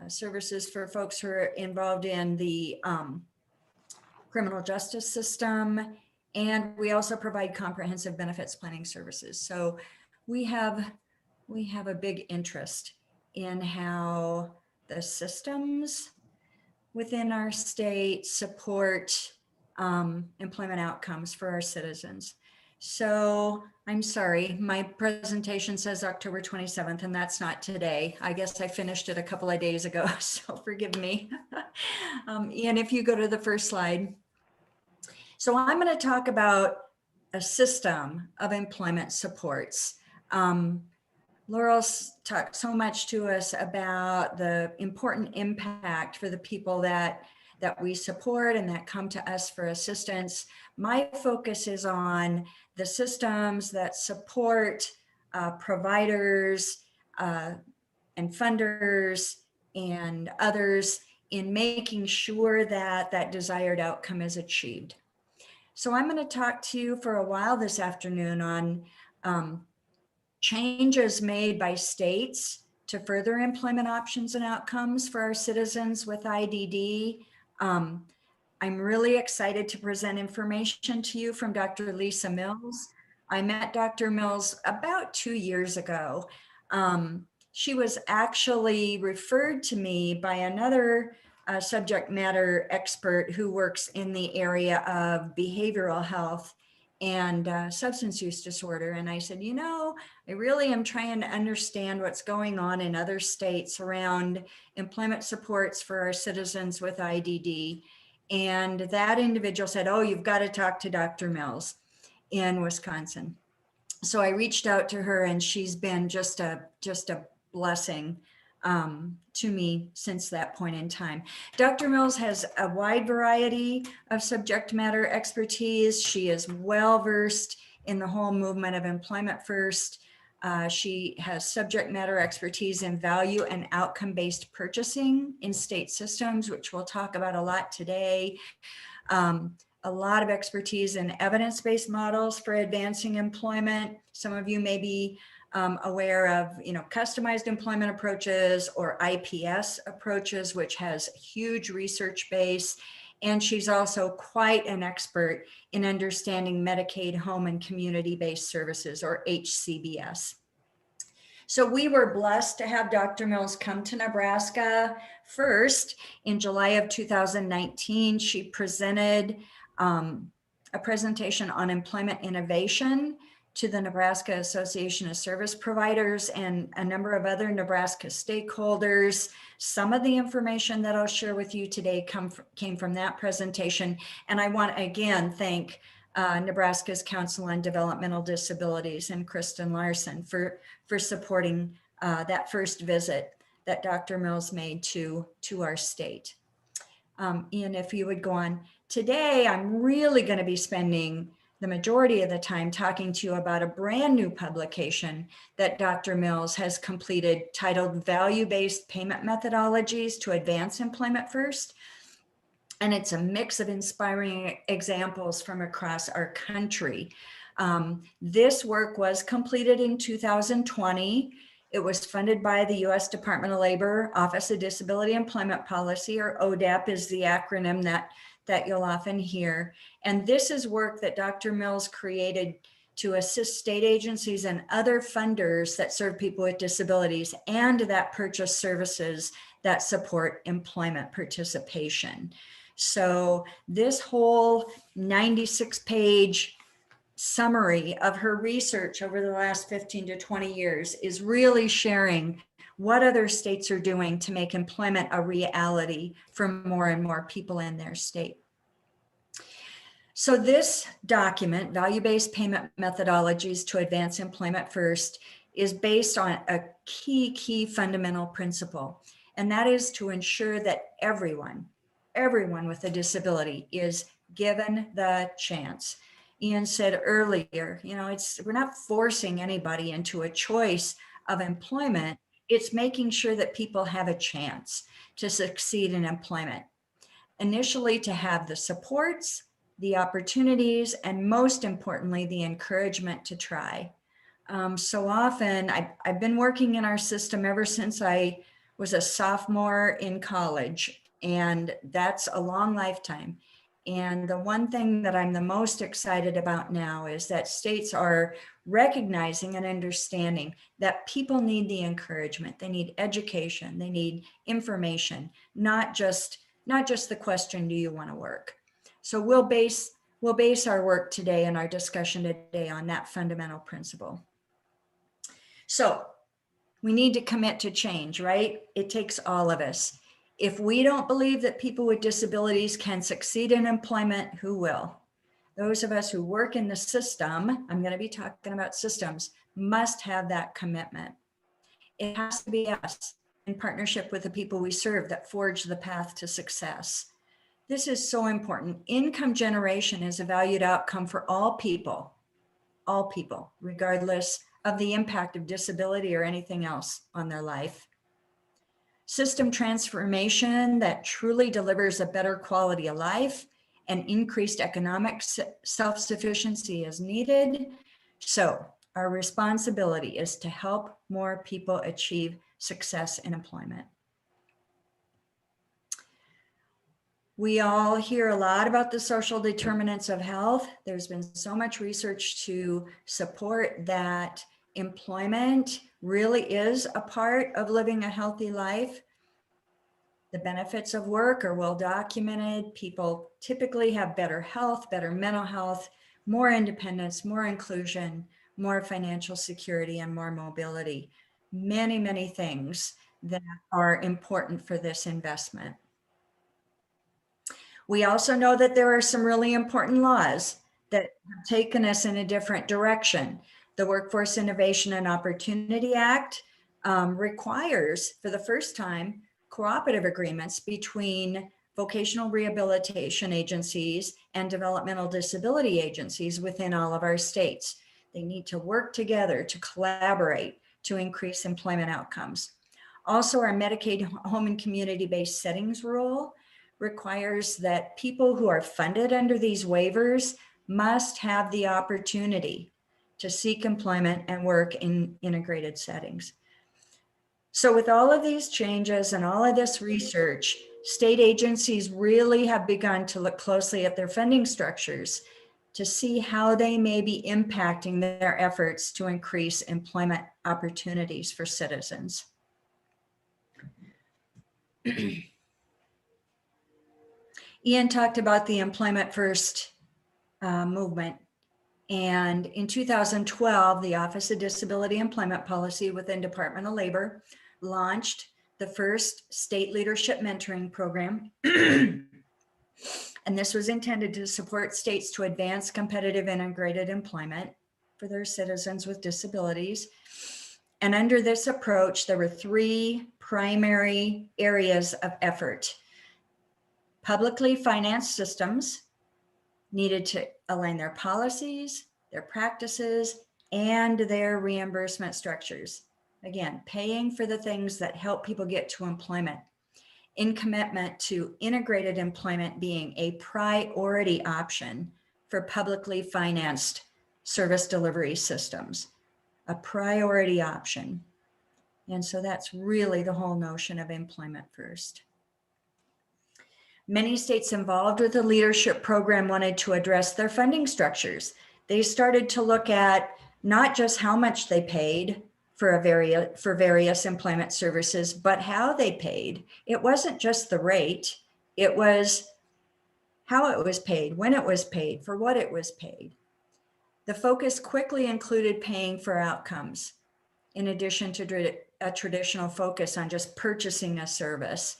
services for folks who are involved in the criminal justice system, and we also provide comprehensive benefits planning services. So we have a big interest in how the systems within our state support employment outcomes for our citizens. So I'm sorry, my presentation says October 27th, and that's not today. I guess I finished it a couple of days ago, so forgive me. Ian, if you go to the first slide. So I'm going to talk about a system of employment supports. Laurel's talked so much to us about the important impact for the people that we support and that come to us for assistance. My focus is on the systems that support providers and funders and others in making sure that that desired outcome is achieved. So I'm going to talk to you for a while this afternoon on changes made by states to further employment options and outcomes for our citizens with IDD. I'm really excited to present information to you from Dr. Lisa Mills. I met Dr. Mills about 2 years ago. She was actually referred to me by another subject matter expert who works in the area of behavioral health and substance use disorder. And I said, you know, I really am trying to understand what's going on in other states around employment supports for our citizens with IDD. And that individual said, oh, you've got to talk to Dr. Mills in Wisconsin. So I reached out to her, and she's been just a blessing to me since that point in time. Dr. Mills has a wide variety of subject matter expertise. She is well versed in the whole movement of Employment First. She has subject matter expertise in value and outcome-based purchasing in state systems, which we'll talk about a lot today. A lot of expertise in evidence-based models for advancing employment. Some of you may be aware of, customized employment approaches or IPS approaches, which has a huge research base. And she's also quite an expert in understanding Medicaid home and community-based services, or HCBS. So we were blessed to have Dr. Mills come to Nebraska first. In July of 2019, she presented a presentation on employment innovation to the Nebraska Association of Service Providers and a number of other Nebraska stakeholders. Some of the information that I'll share with you today came from that presentation. And I want to again thank Nebraska's Council on Developmental Disabilities and Kristen Larson for supporting that first visit that Dr. Mills made to our state. Ian, if you would go on. Today, I'm really going to be spending the majority of the time talking to you about a brand new publication that Dr. Mills has completed titled Value-Based Payment Methodologies to Advance Employment First. And it's a mix of inspiring examples from across our country. This work was completed in 2020. It was funded by the U.S. Department of Labor, Office of Disability Employment Policy, or ODEP is the acronym that you'll often hear. And this is work that Dr. Mills created to assist state agencies and other funders that serve people with disabilities and that purchase services that support employment participation. So this whole 96-page summary of her research over the last 15 to 20 years is really sharing what other states are doing to make employment a reality for more and more people in their state. So this document, Value-Based Payment Methodologies to Advance Employment First, is based on a key fundamental principle, and that is to ensure that everyone with a disability is given the chance. Ian said earlier, we're not forcing anybody into a choice of employment. It's making sure that people have a chance to succeed in employment. Initially, to have the supports the opportunities, and most importantly, the encouragement to try. So often, I've been working in our system ever since I was a sophomore in college, and that's a long lifetime. And the one thing that I'm the most excited about now is that states are recognizing and understanding that people need the encouragement. They need education. They need information, not just the question, do you want to work? So we'll base our work today and our discussion today on that fundamental principle. So we need to commit to change, right? It takes all of us. If we don't believe that people with disabilities can succeed in employment, who will? Those of us who work in the system, I'm going to be talking about systems, must have that commitment. It has to be us in partnership with the people we serve that forge the path to success. This is so important. Income generation is a valued outcome for all people, regardless of the impact of disability or anything else on their life. System transformation that truly delivers a better quality of life and increased economic self-sufficiency is needed. So our responsibility is to help more people achieve success in employment. We all hear a lot about the social determinants of health. There's been so much research to support that employment really is a part of living a healthy life. The benefits of work are well documented. People typically have better health, better mental health, more independence, more inclusion, more financial security, and more mobility. Many, many things that are important for this investment. We also know that there are some really important laws that have taken us in a different direction. The Workforce Innovation and Opportunity Act requires, for the first time, cooperative agreements between vocational rehabilitation agencies and developmental disability agencies within all of our states. They need to work together to collaborate to increase employment outcomes. Also, our Medicaid home and community-based settings rule requires that people who are funded under these waivers must have the opportunity to seek employment and work in integrated settings. So with all of these changes and all of this research, state agencies really have begun to look closely at their funding structures to see how they may be impacting their efforts to increase employment opportunities for citizens. Ian talked about the Employment First movement. And in 2012, the Office of Disability Employment Policy within Department of Labor launched the first state leadership mentoring program. And this was intended to support states to advance competitive integrated employment for their citizens with disabilities. And under this approach, there were three primary areas of effort. Publicly financed systems needed to align their policies, their practices, and their reimbursement structures. Again, paying for the things that help people get to employment, in commitment to integrated employment being a priority option for publicly financed service delivery systems, a priority option. And so that's really the whole notion of employment first. Many states involved with the leadership program wanted to address their funding structures. They started to look at not just how much they paid for various employment services, but how they paid. It wasn't just the rate, it was how it was paid, when it was paid, for what it was paid. The focus quickly included paying for outcomes, in addition to a traditional focus on just purchasing a service,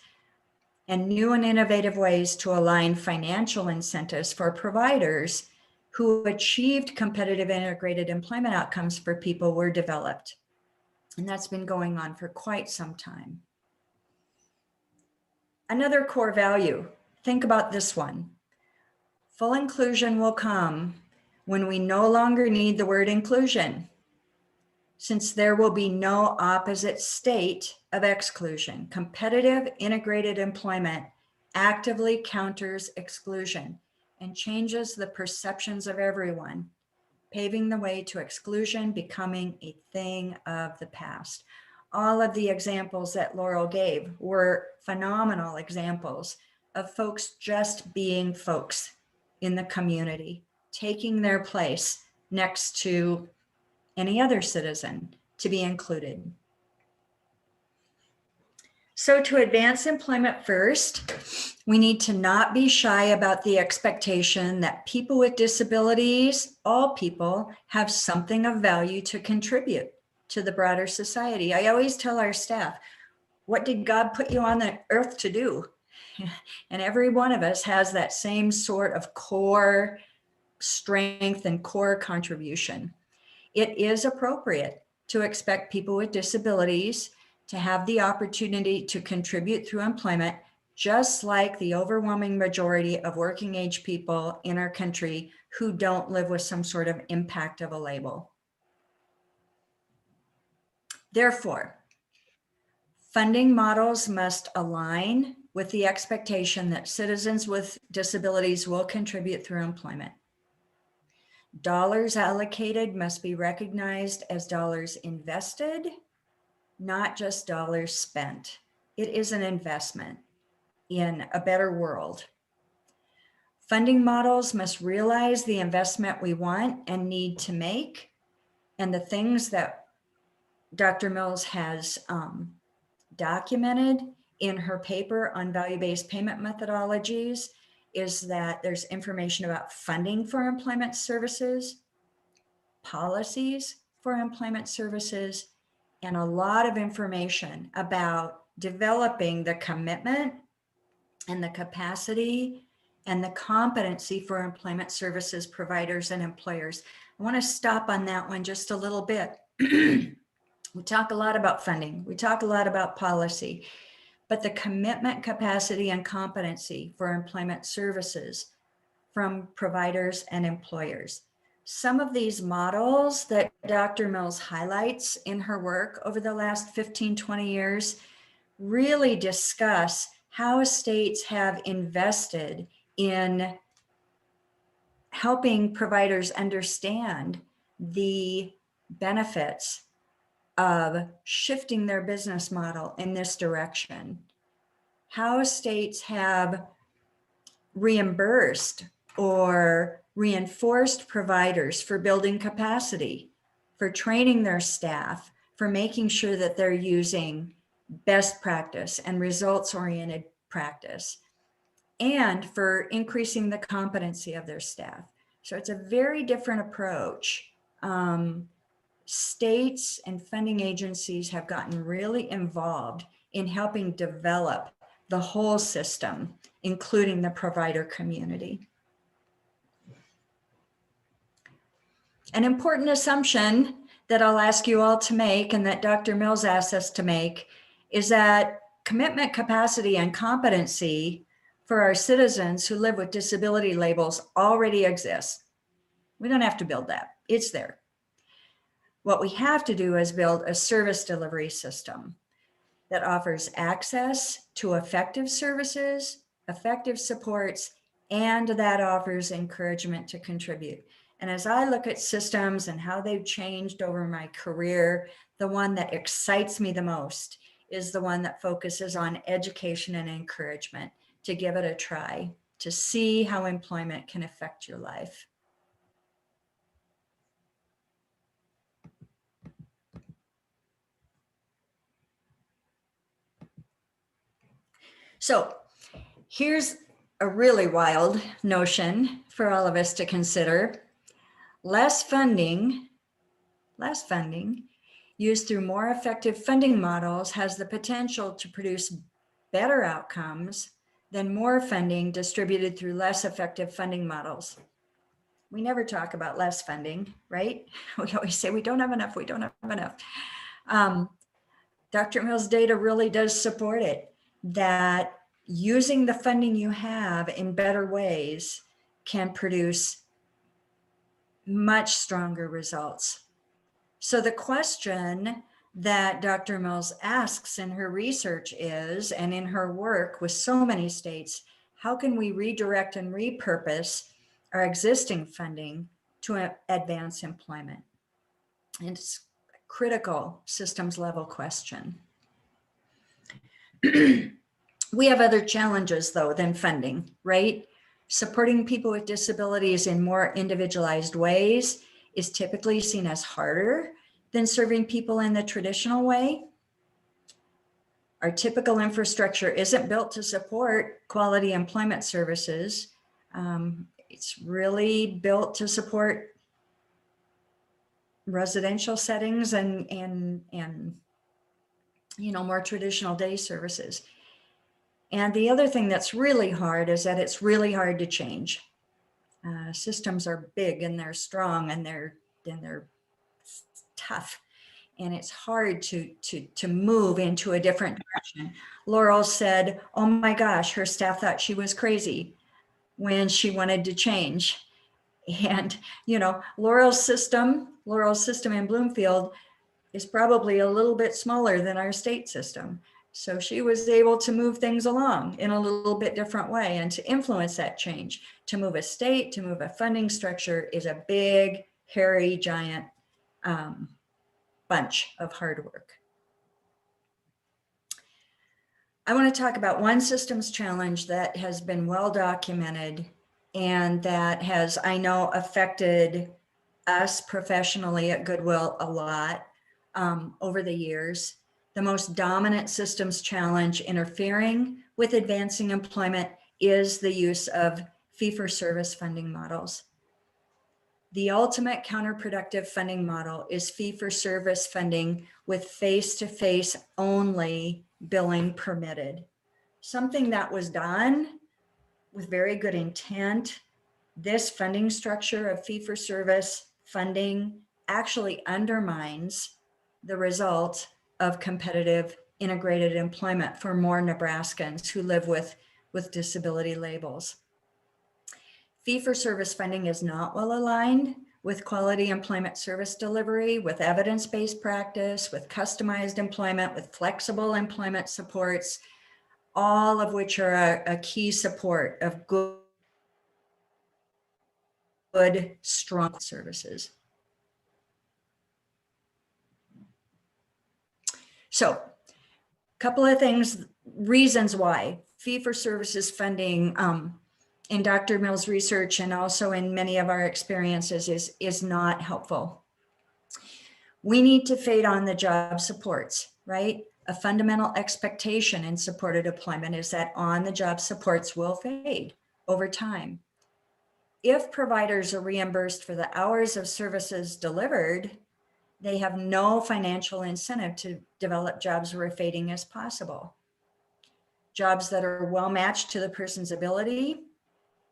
and new and innovative ways to align financial incentives for providers who achieved competitive integrated employment outcomes for people were developed. And that's been going on for quite some time. Another core value, think about this one. Full inclusion will come when we no longer need the word inclusion, since there will be no opposite state of exclusion. Competitive integrated employment actively counters exclusion. and changes the perceptions of everyone, paving the way to exclusion becoming a thing of the past. All of the examples that Laurel gave were phenomenal examples of folks just being folks in the community, taking their place next to any other citizen to be included. So to advance employment first, we need to not be shy about the expectation that people with disabilities, all people, have something of value to contribute to the broader society. I always tell our staff, what did God put you on the earth to do? And every one of us has that same sort of core strength and core contribution. It is appropriate to expect people with disabilities to have the opportunity to contribute through employment, just like the overwhelming majority of working age people in our country who don't live with some sort of impact of a label. Therefore, funding models must align with the expectation that citizens with disabilities will contribute through employment. Dollars allocated must be recognized as dollars invested, not just dollars spent. It is an investment in a better world. Funding models must realize the investment we want and need to make, and the things that Dr. Mills has documented in her paper on value-based payment methodologies is that there's information about funding for employment services, policies for employment services, and a lot of information about developing the commitment and the capacity and the competency for employment services providers and employers. I want to stop on that one just a little bit. We talk a lot about funding. We talk a lot about policy, but the commitment, capacity, and competency for employment services from providers and employers. Some of these models that Dr. Mills highlights in her work over the last 15, 20 years really discuss how states have invested in helping providers understand the benefits of shifting their business model in this direction. How states have reimbursed or reinforced providers for building capacity, for training their staff, for making sure that they're using best practice and results-oriented practice, and for increasing the competency of their staff. So it's a very different approach. States and funding agencies have gotten really involved in helping develop the whole system, including the provider community. An important assumption that I'll ask you all to make, and that Dr. Mills asked us to make, is that commitment, capacity, and competency for our citizens who live with disability labels already exists. We don't have to build that, it's there. What we have to do is build a service delivery system that offers access to effective services, effective supports, and that offers encouragement to contribute. And as I look at systems and how they've changed over my career, the one that excites me the most is the one that focuses on education and encouragement, to give it a try, to see how employment can affect your life. So here's a really wild notion for all of us to consider. Less funding used through more effective funding models has the potential to produce better outcomes than more funding distributed through less effective funding models. We never talk about less funding, right? We always say we don't have enough, we don't have enough. Dr. Mills' data really does support it, that using the funding you have in better ways can produce much stronger results. So the question that Dr. Mills asks in her research is, and in her work with so many states, how can we redirect and repurpose our existing funding to advance employment? And it's a critical systems level question. We have other challenges though than funding, right? Supporting people with disabilities in more individualized ways is typically seen as harder than serving people in the traditional way. Our typical infrastructure isn't built to support quality employment services. It's really built to support residential settings and more traditional day services. And the other thing that's really hard is that it's really hard to change. Systems are big and they're strong and they're tough, and it's hard to move into a different direction. Laurel said, "Oh my gosh, her staff thought she was crazy when she wanted to change." And Laurel's system in Bloomfield is probably a little bit smaller than our state system. So she was able to move things along in a little bit different way and to influence that change. To move a state, to move a funding structure is a big, hairy, giant bunch of hard work. I want to talk about one systems challenge that has been well documented and that has, I know, affected us professionally at Goodwill a lot over the years. The most dominant systems challenge interfering with advancing employment is the use of fee-for-service funding models. The ultimate counterproductive funding model is fee-for-service funding with face-to-face only billing permitted. Something that was done with very good intent. This funding structure of fee-for-service funding actually undermines the result of competitive integrated employment for more Nebraskans who live with disability labels. Fee-for-service funding is not well aligned with quality employment service delivery, with evidence-based practice, with customized employment, with flexible employment supports, all of which are a key support of good, strong services. So a couple of things, reasons why fee-for-services funding in Dr. Mill's research and also in many of our experiences is not helpful. We need to fade on the job supports, right? A fundamental expectation in supported employment is that on-the-job supports will fade over time. If providers are reimbursed for the hours of services delivered, they have no financial incentive to develop jobs where fading is possible. Jobs that are well matched to the person's ability,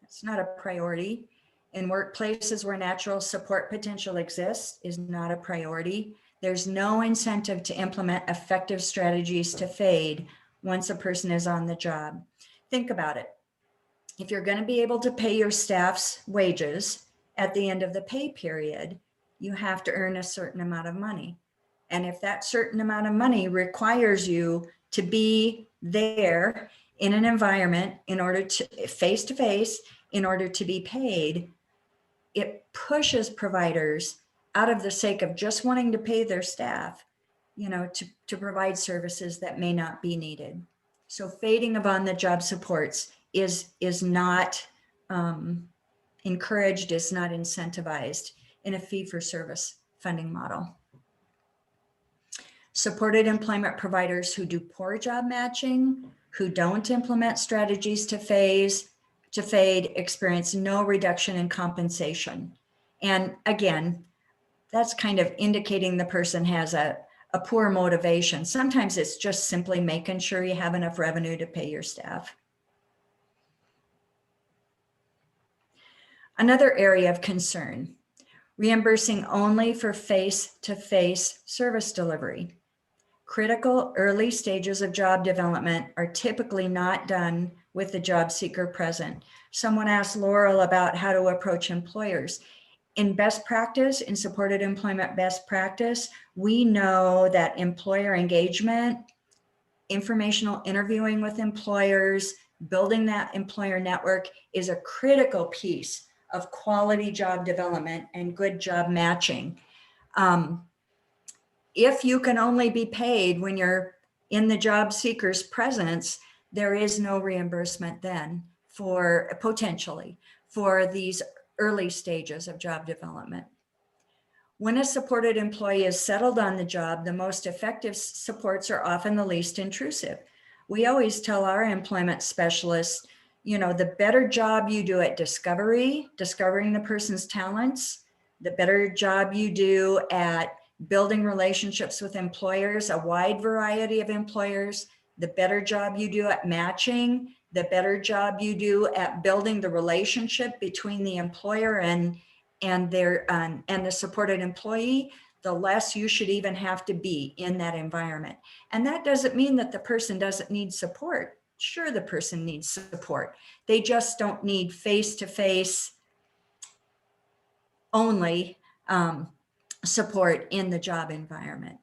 that's not a priority. In workplaces where natural support potential exists is not a priority. There's no incentive to implement effective strategies to fade once a person is on the job. Think about it. If you're going to be able to pay your staff's wages at the end of the pay period, you have to earn a certain amount of money. And if that certain amount of money requires you to be there in an environment in order to face-to-face, in order to be paid, it pushes providers out of the sake of just wanting to pay their staff, to provide services that may not be needed. So fading of on-the-job supports is not encouraged, is not incentivized in a fee-for-service funding model. Supported employment providers who do poor job matching, who don't implement strategies to fade, experience no reduction in compensation. And again, that's kind of indicating the person has a poor motivation. Sometimes it's just simply making sure you have enough revenue to pay your staff. Another area of concern, reimbursing only for face-to-face service delivery. Critical early stages of job development are typically not done with the job seeker present. Someone asked Laurel about how to approach employers. In best practice, in supported employment best practice, we know that employer engagement, informational interviewing with employers, Building that employer network is a critical piece of quality job development and good job matching. If you can only be paid when you're in the job seeker's presence, there is no reimbursement then for potentially for these early stages of job development. When a supported employee is settled on the job, the most effective supports are often the least intrusive. We always tell our employment specialists, you know, the better job you do at discovering the person's talents, the better job you do at building relationships with employers, a wide variety of employers, the better job you do at matching, the better job you do at building the relationship between the employer and the supported employee, the less you should even have to be in that environment. And that doesn't mean that the person doesn't need support. Sure, the person needs support. They just don't need face-to-face only support in the job environment.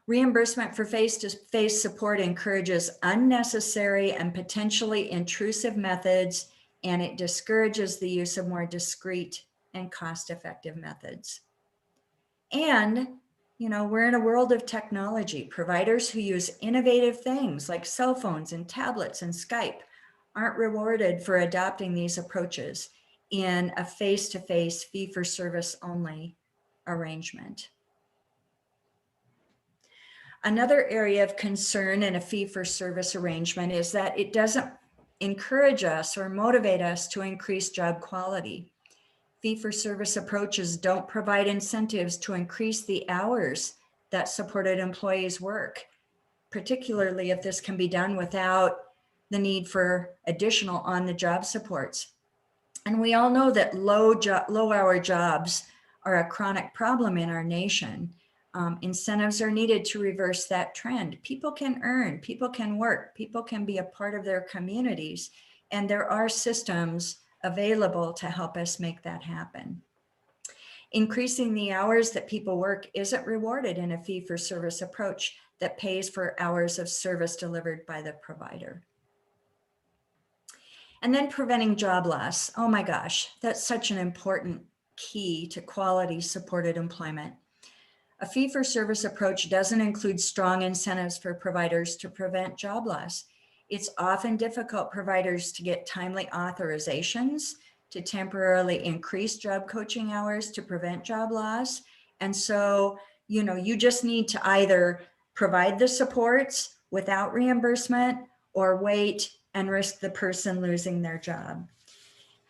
Reimbursement for face-to-face support encourages unnecessary and potentially intrusive methods, and it discourages the use of more discreet and cost-effective methods. And, you know, we're in a world of technology. Providers who use innovative things like cell phones and tablets and Skype aren't rewarded for adopting these approaches in a face-to-face fee-for-service only arrangement. Another area of concern in a fee-for-service arrangement is that it doesn't encourage us or motivate us to increase job quality. Fee-for-service approaches don't provide incentives to increase the hours that supported employees work, particularly if this can be done without the need for additional on-the-job supports. And we all know that low-hour jobs are a chronic problem in our nation. Incentives are needed to reverse that trend. People can earn, people can work, people can be a part of their communities, and there are systems available to help us make that happen. Increasing the hours that people work isn't rewarded in a fee-for-service approach that pays for hours of service delivered by the provider. And then preventing job loss. Oh my gosh, that's such an important key to quality supported employment. A fee-for-service approach doesn't include strong incentives for providers to prevent job loss. It's often difficult for providers to get timely authorizations to temporarily increase job coaching hours to prevent job loss. And so, you know, you just need to either provide the supports without reimbursement or wait and risk the person losing their job.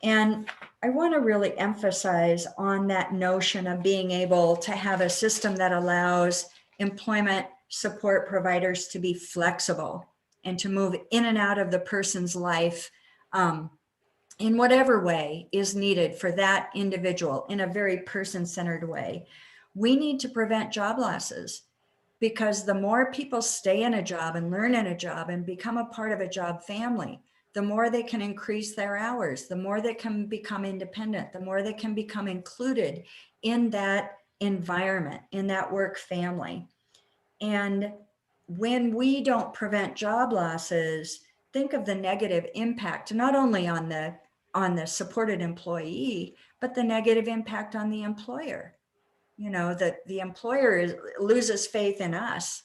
And I want to really emphasize on that notion of being able to have a system that allows employment support providers to be flexible and to move in and out of the person's life in whatever way is needed for that individual in a very person-centered way. We need to prevent job losses, because the more people stay in a job and learn in a job and become a part of a job family, the more they can increase their hours, the more they can become independent, the more they can become included in that environment, in that work family. And when we don't prevent job losses, think of the negative impact, not only on the supported employee, but the negative impact on the employer. You know, that the employer loses faith in us,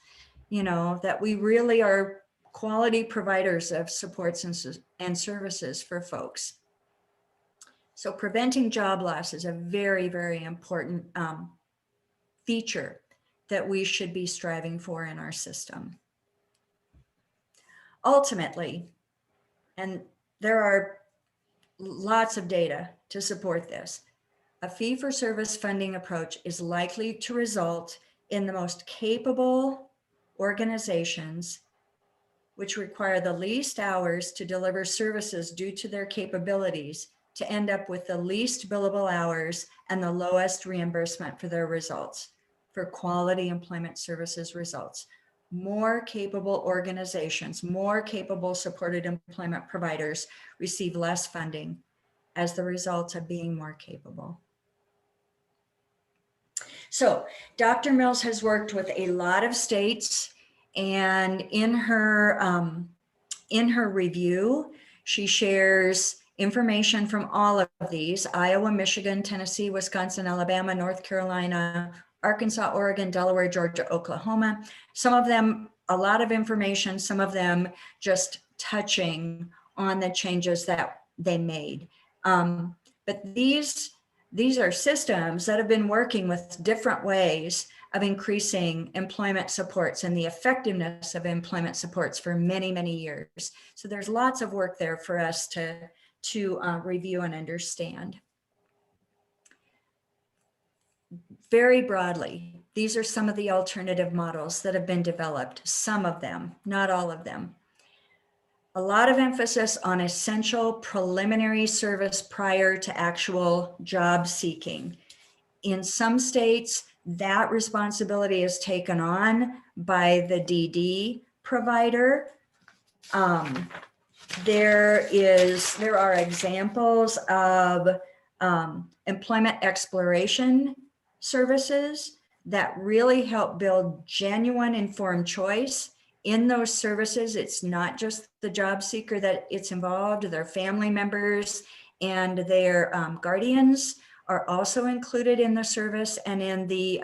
you know, that we really are quality providers of supports and services for folks. So preventing job loss is a very, very important feature that we should be striving for in our system. Ultimately, and there are lots of data to support this, a fee-for-service funding approach is likely to result in the most capable organizations, which require the least hours to deliver services due to their capabilities, to end up with the least billable hours and the lowest reimbursement for their results, for quality employment services results. More capable organizations, more capable supported employment providers receive less funding as the result of being more capable. So Dr. Mills has worked with a lot of states, and in her In her review, she shares information from all of these: Iowa, Michigan, Tennessee, Wisconsin, Alabama, North Carolina, Arkansas, Oregon, Delaware, Georgia, Oklahoma. Some of them, a lot of information, some of them just touching on the changes that they made. But these are systems that have been working with different ways of increasing employment supports and the effectiveness of employment supports for many, many years. So there's lots of work there for us to review and understand. Very broadly, these are some of the alternative models that have been developed, some of them, not all of them. A lot of emphasis on essential preliminary service prior to actual job seeking. In some states, that responsibility is taken on by the DD provider. There are examples of employment exploration services that really help build genuine informed choice. In those services, it's not just the job seeker that it's involved, their family members and their guardians are also included in the service and in the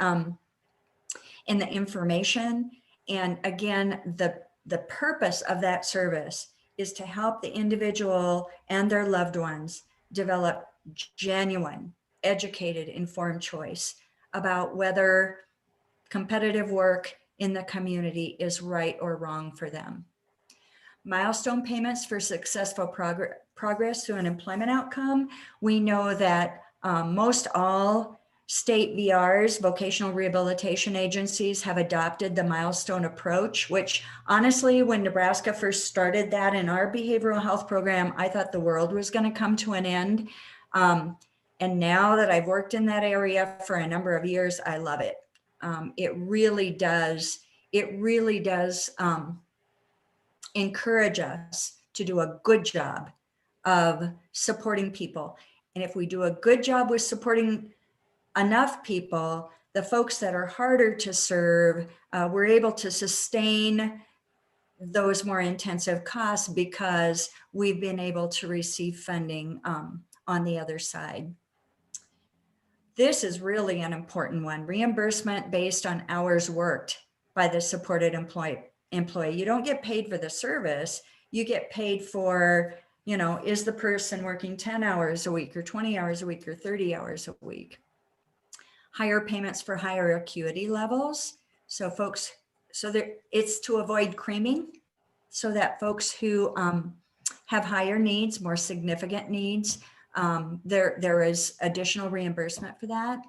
information. And again, the purpose of that service is to help the individual and their loved ones develop genuine, educated, informed choice about whether competitive work in the community is right or wrong for them. Milestone payments for successful progress through an employment outcome. We know that most all state VRs, vocational rehabilitation agencies, have adopted the milestone approach, which honestly, when Nebraska first started that in our behavioral health program, I thought the world was going to come to an end. And now that I've worked in that area for a number of years, I love it. It really does encourage us to do a good job of supporting people. And if we do a good job with supporting enough people, the folks that are harder to serve, we're able to sustain those more intensive costs because we've been able to receive funding on the other side. This is really an important one: reimbursement based on hours worked by the supported employee. You don't get paid for the service, you get paid for, is the person working 10 hours a week or 20 hours a week or 30 hours a week. Higher payments for higher acuity levels. So it's to avoid creaming, so that folks who have higher needs, more significant needs, there is additional reimbursement for that.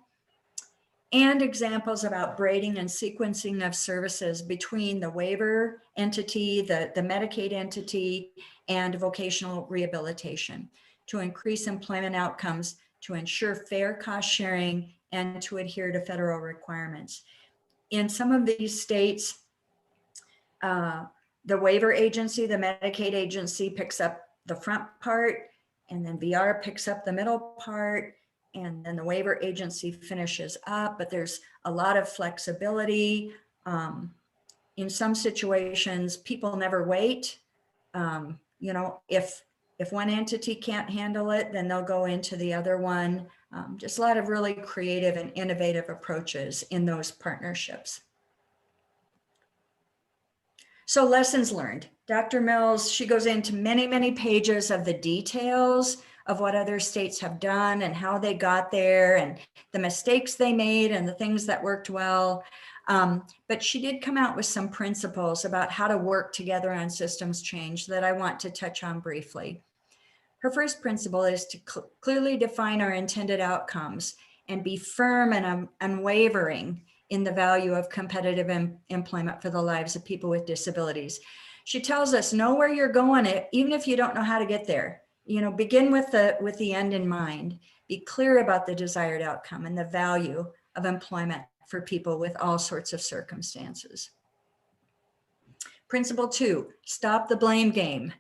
And examples about braiding and sequencing of services between the waiver entity, the Medicaid entity, and vocational rehabilitation to increase employment outcomes, to ensure fair cost sharing, and to adhere to federal requirements. In some of these states, the waiver agency, the Medicaid agency, picks up the front part, and then VR picks up the middle part, and then the waiver agency finishes up, but there's a lot of flexibility. In some situations, people never wait. If one entity can't handle it, then they'll go into the other one. Just a lot of really creative and innovative approaches in those partnerships. So lessons learned. Dr. Mills, she goes into many, many pages of the details of what other states have done and how they got there and the mistakes they made and the things that worked well. But she did come out with some principles about how to work together on systems change that I want to touch on briefly. Her first principle is to clearly define our intended outcomes and be firm and unwavering in the value of competitive employment for the lives of people with disabilities. She tells us, know where you're going, even if you don't know how to get there. Begin with the end in mind. Be clear about the desired outcome and the value of employment for people with all sorts of circumstances. Principle 2, stop the blame game.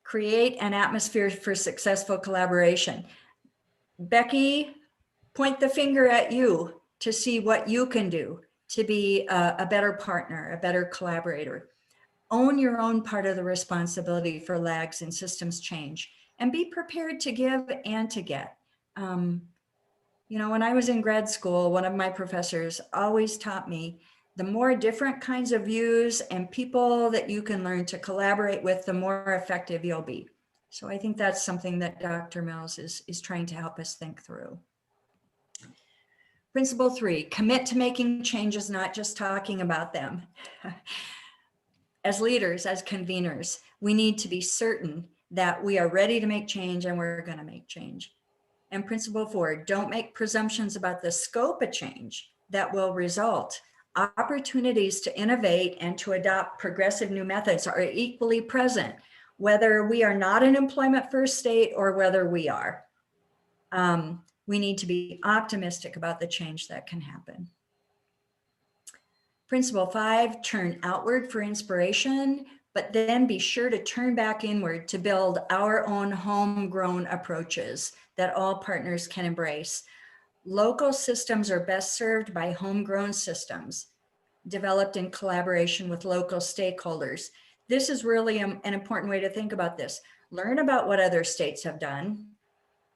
Create an atmosphere for successful collaboration. Becky, point the finger at you to see what you can do to be a better partner, a better collaborator. Own your own part of the responsibility for lags in systems change, and be prepared to give and to get. You know, when I was in grad school, one of my professors always taught me the more different kinds of views and people that you can learn to collaborate with, the more effective you'll be. So I think that's something that Dr. Mills is trying to help us think through. Principle 3, commit to making changes, not just talking about them. As leaders, as conveners, we need to be certain that we are ready to make change and we're going to make change. And principle 4, don't make presumptions about the scope of change that will result. Opportunities to innovate and to adopt progressive new methods are equally present, whether we are not an employment first state or whether we are. We need to be optimistic about the change that can happen. Principle 5, turn outward for inspiration, but then be sure to turn back inward to build our own homegrown approaches that all partners can embrace. Local systems are best served by homegrown systems developed in collaboration with local stakeholders. This is really an important way to think about this. Learn about what other states have done,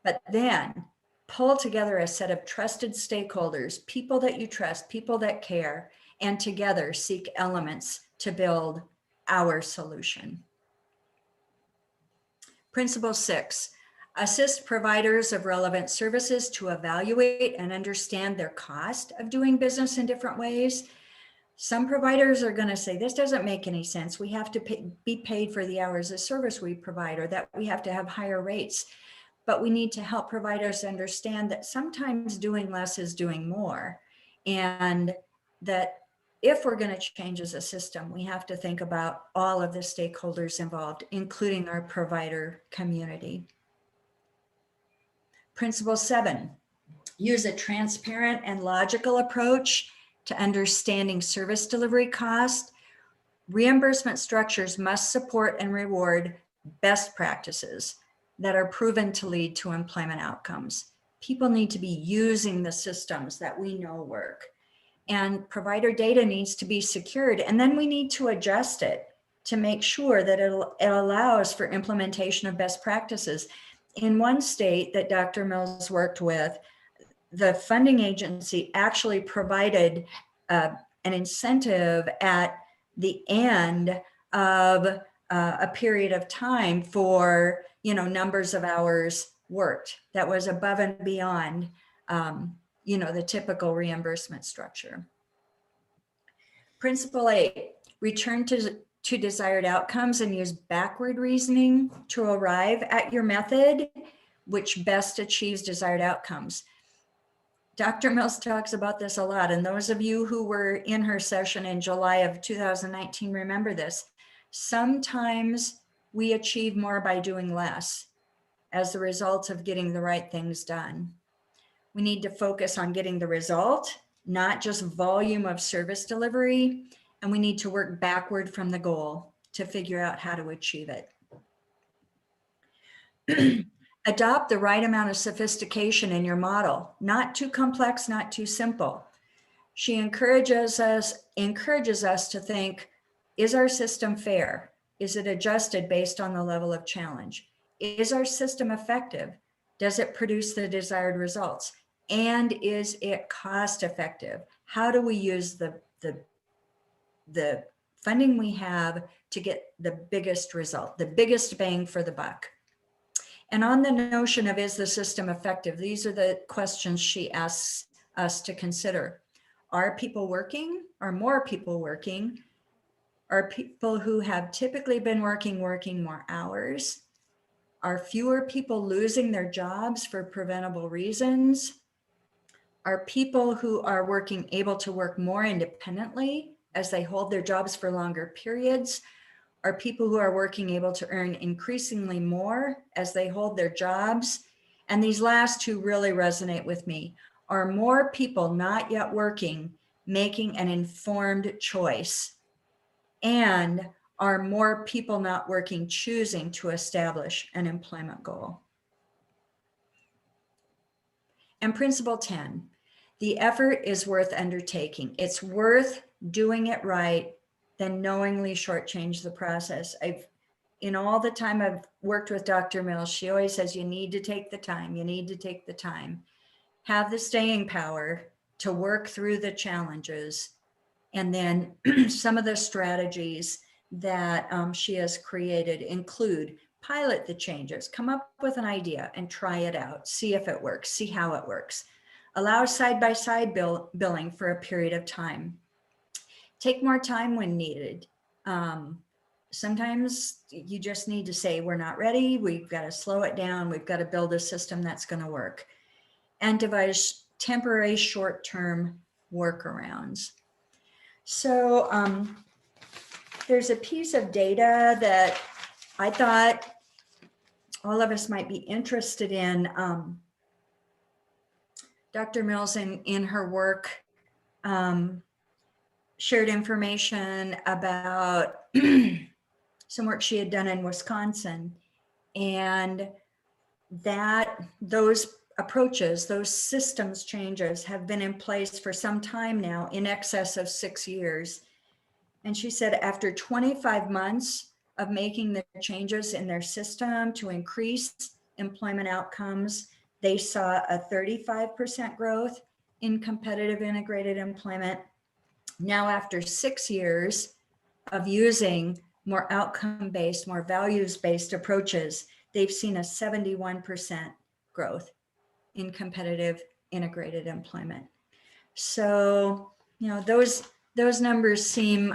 but then pull together a set of trusted stakeholders, people that you trust, people that care, and together seek elements to build our solution. Principle 6, assist providers of relevant services to evaluate and understand their cost of doing business in different ways. Some providers are going to say, this doesn't make any sense. We have to be paid for the hours of service we provide, or that we have to have higher rates. But we need to help providers understand that sometimes doing less is doing more. And that if we're going to change as a system, we have to think about all of the stakeholders involved, including our provider community. Principle 7, use a transparent and logical approach to understanding service delivery cost. Reimbursement structures must support and reward best practices that are proven to lead to employment outcomes. People need to be using the systems that we know work. And provider data needs to be secured. And then we need to adjust it to make sure that it allows for implementation of best practices. In one state that Dr. Mills worked with, the funding agency actually provided an incentive at the end of a period of time for, numbers of hours worked. That was above and beyond, the typical reimbursement structure. Principle 8, return to desired outcomes and use backward reasoning to arrive at your method, which best achieves desired outcomes. Dr. Mills talks about this a lot, and those of you who were in her session in July of 2019 remember this. Sometimes we achieve more by doing less as a result of getting the right things done. We need to focus on getting the result, not just volume of service delivery, and we need to work backward from the goal to figure out how to achieve it. Adopt the right amount of sophistication in your model, not too complex, not too simple. She encourages us to think, is our system fair? Is it adjusted based on the level of challenge? Is our system effective? Does it produce the desired results? And is it cost effective? How do we use the funding we have to get the biggest result, the biggest bang for the buck? And on the notion of, is the system effective? These are the questions she asks us to consider. Are people working? Are more people working? Are people who have typically been working more hours? Are fewer people losing their jobs for preventable reasons? Are people who are working able to work more independently as they hold their jobs for longer periods? Are people who are working able to earn increasingly more as they hold their jobs? And these last two really resonate with me. Are more people not yet working making an informed choice? And are more people not working choosing to establish an employment goal? And principle 10, the effort is worth undertaking. It's worth doing it right than knowingly shortchange the process. In all the time I've worked with Dr. Mills, she always says, you need to take the time, you need to take the time, have the staying power to work through the challenges. And then some of the strategies that she has created include pilot the changes, come up with an idea and try it out, see if it works, see how it works. Allow side-by-side billing for a period of time. Take more time when needed. Sometimes you just need to say, we're not ready. We've got to slow it down. We've got to build a system that's going to work. And devise temporary short-term workarounds. So there's a piece of data that I thought all of us might be interested in. Dr. Mills in her work shared information about some work she had done in Wisconsin, and that those approaches, those systems changes have been in place for some time now, in excess of 6 years. And she said after 25 months of making the changes in their system to increase employment outcomes, they saw a 35% growth in competitive integrated employment. Now, after 6 years of using more outcome-based, more values-based approaches, they've seen a 71% growth in competitive integrated employment. So, you know, those numbers seem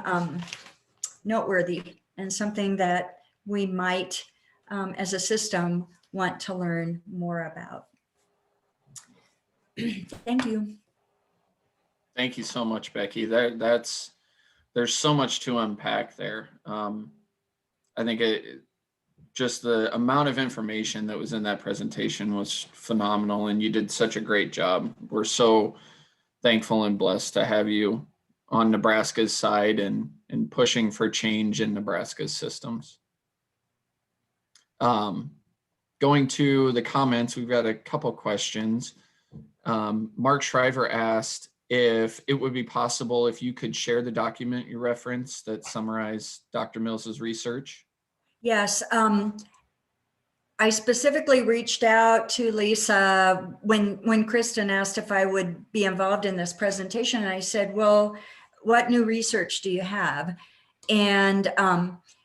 noteworthy and something that we might, as a system, want to learn more about. Thank you. Thank you so much, Becky. There's so much to unpack there. I think just the amount of information that was in that presentation was phenomenal, and you did such a great job. We're so thankful and blessed to have you on Nebraska's side and pushing for change in Nebraska's systems. Going to the comments, we've got a couple questions. Mark Shriver asked if it would be possible if you could share the document you referenced that summarized Dr. Mills's research. Yes, I specifically reached out to Lisa when Kristen asked if I would be involved in this presentation. And I said, well, what new research do you have? And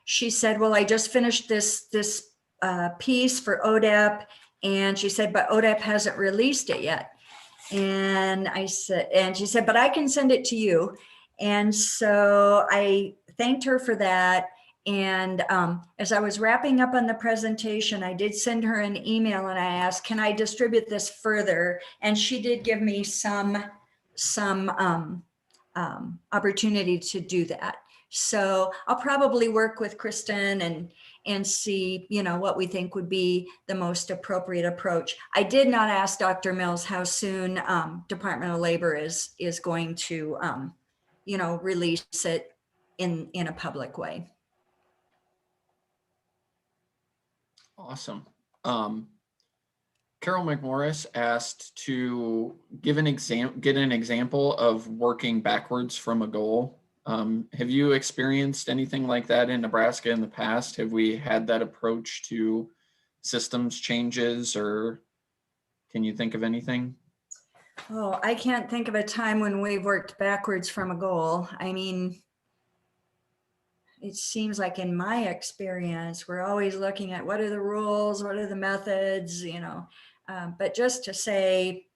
she said, well, I just finished this piece for ODEP. And she said, but ODEP hasn't released it yet. And I said, and she said, but I can send it to you. And so I thanked her for that. And as I was wrapping up on the presentation, I did send her an email and I asked, can I distribute this further? And she did give me some opportunity to do that. So I'll probably work with Kristen and see, you know, what we think would be the most appropriate approach. I did not ask Dr. Mills how soon Department of Labor is going to, you know, release it in a public way. Awesome. Carol McMorris asked to get an example of working backwards from a goal. Have you experienced anything like that in Nebraska in the past? Have we had that approach to systems changes, or can you think of anything? Oh, I can't think of a time when we've worked backwards from a goal. I mean, it seems like in my experience, we're always looking at what are the rules, what are the methods, you know, but just to say,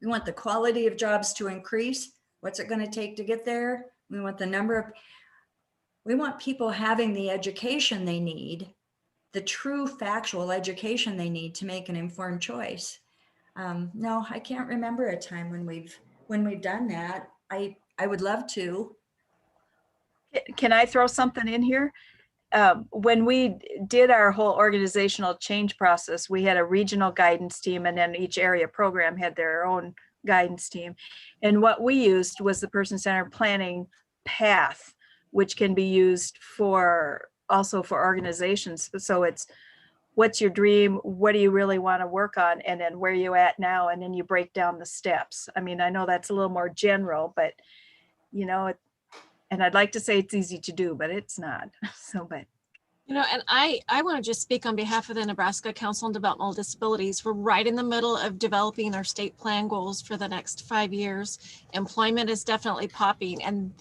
we want the quality of jobs to increase. What's it going to take to get there? We want we want people having the education they need, the true factual education they need to make an informed choice. No, I can't remember a time when we've done that. I would love to. Can I throw something in here? When we did our whole organizational change process, we had a regional guidance team, and then each area program had their own guidance team. And what we used was the person-centered planning path, which can be used also for organizations. So it's, what's your dream? What do you really want to work on? And then where are you at now? And then you break down the steps. I mean, I know that's a little more general, but you know, And I'd like to say it's easy to do, but it's not. So, but You know, and I want to just speak on behalf of the Nebraska Council on Developmental Disabilities. We're right in the middle of developing our state plan goals for the next 5 years. Employment is definitely popping, and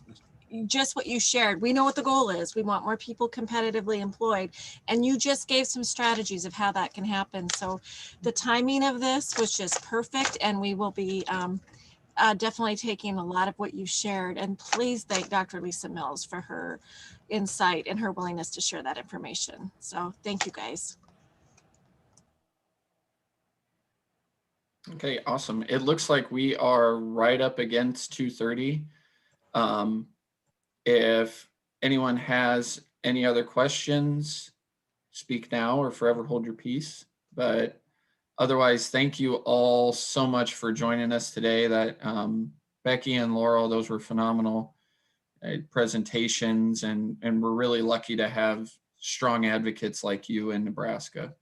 just what you shared, we know what the goal is. We want more people competitively employed, and you just gave some strategies of how that can happen. So the timing of this was just perfect, and we will be definitely taking a lot of what you shared. And please thank Dr. Lisa Mills for her insight and her willingness to share that information. So thank you guys. Okay, awesome. It looks like we are right up against 2:30. If anyone has any other questions, speak now or forever hold your peace. But otherwise, thank you all so much for joining us today. That Becky and Laurel, those were phenomenal presentations, and we're really lucky to have strong advocates like you in Nebraska.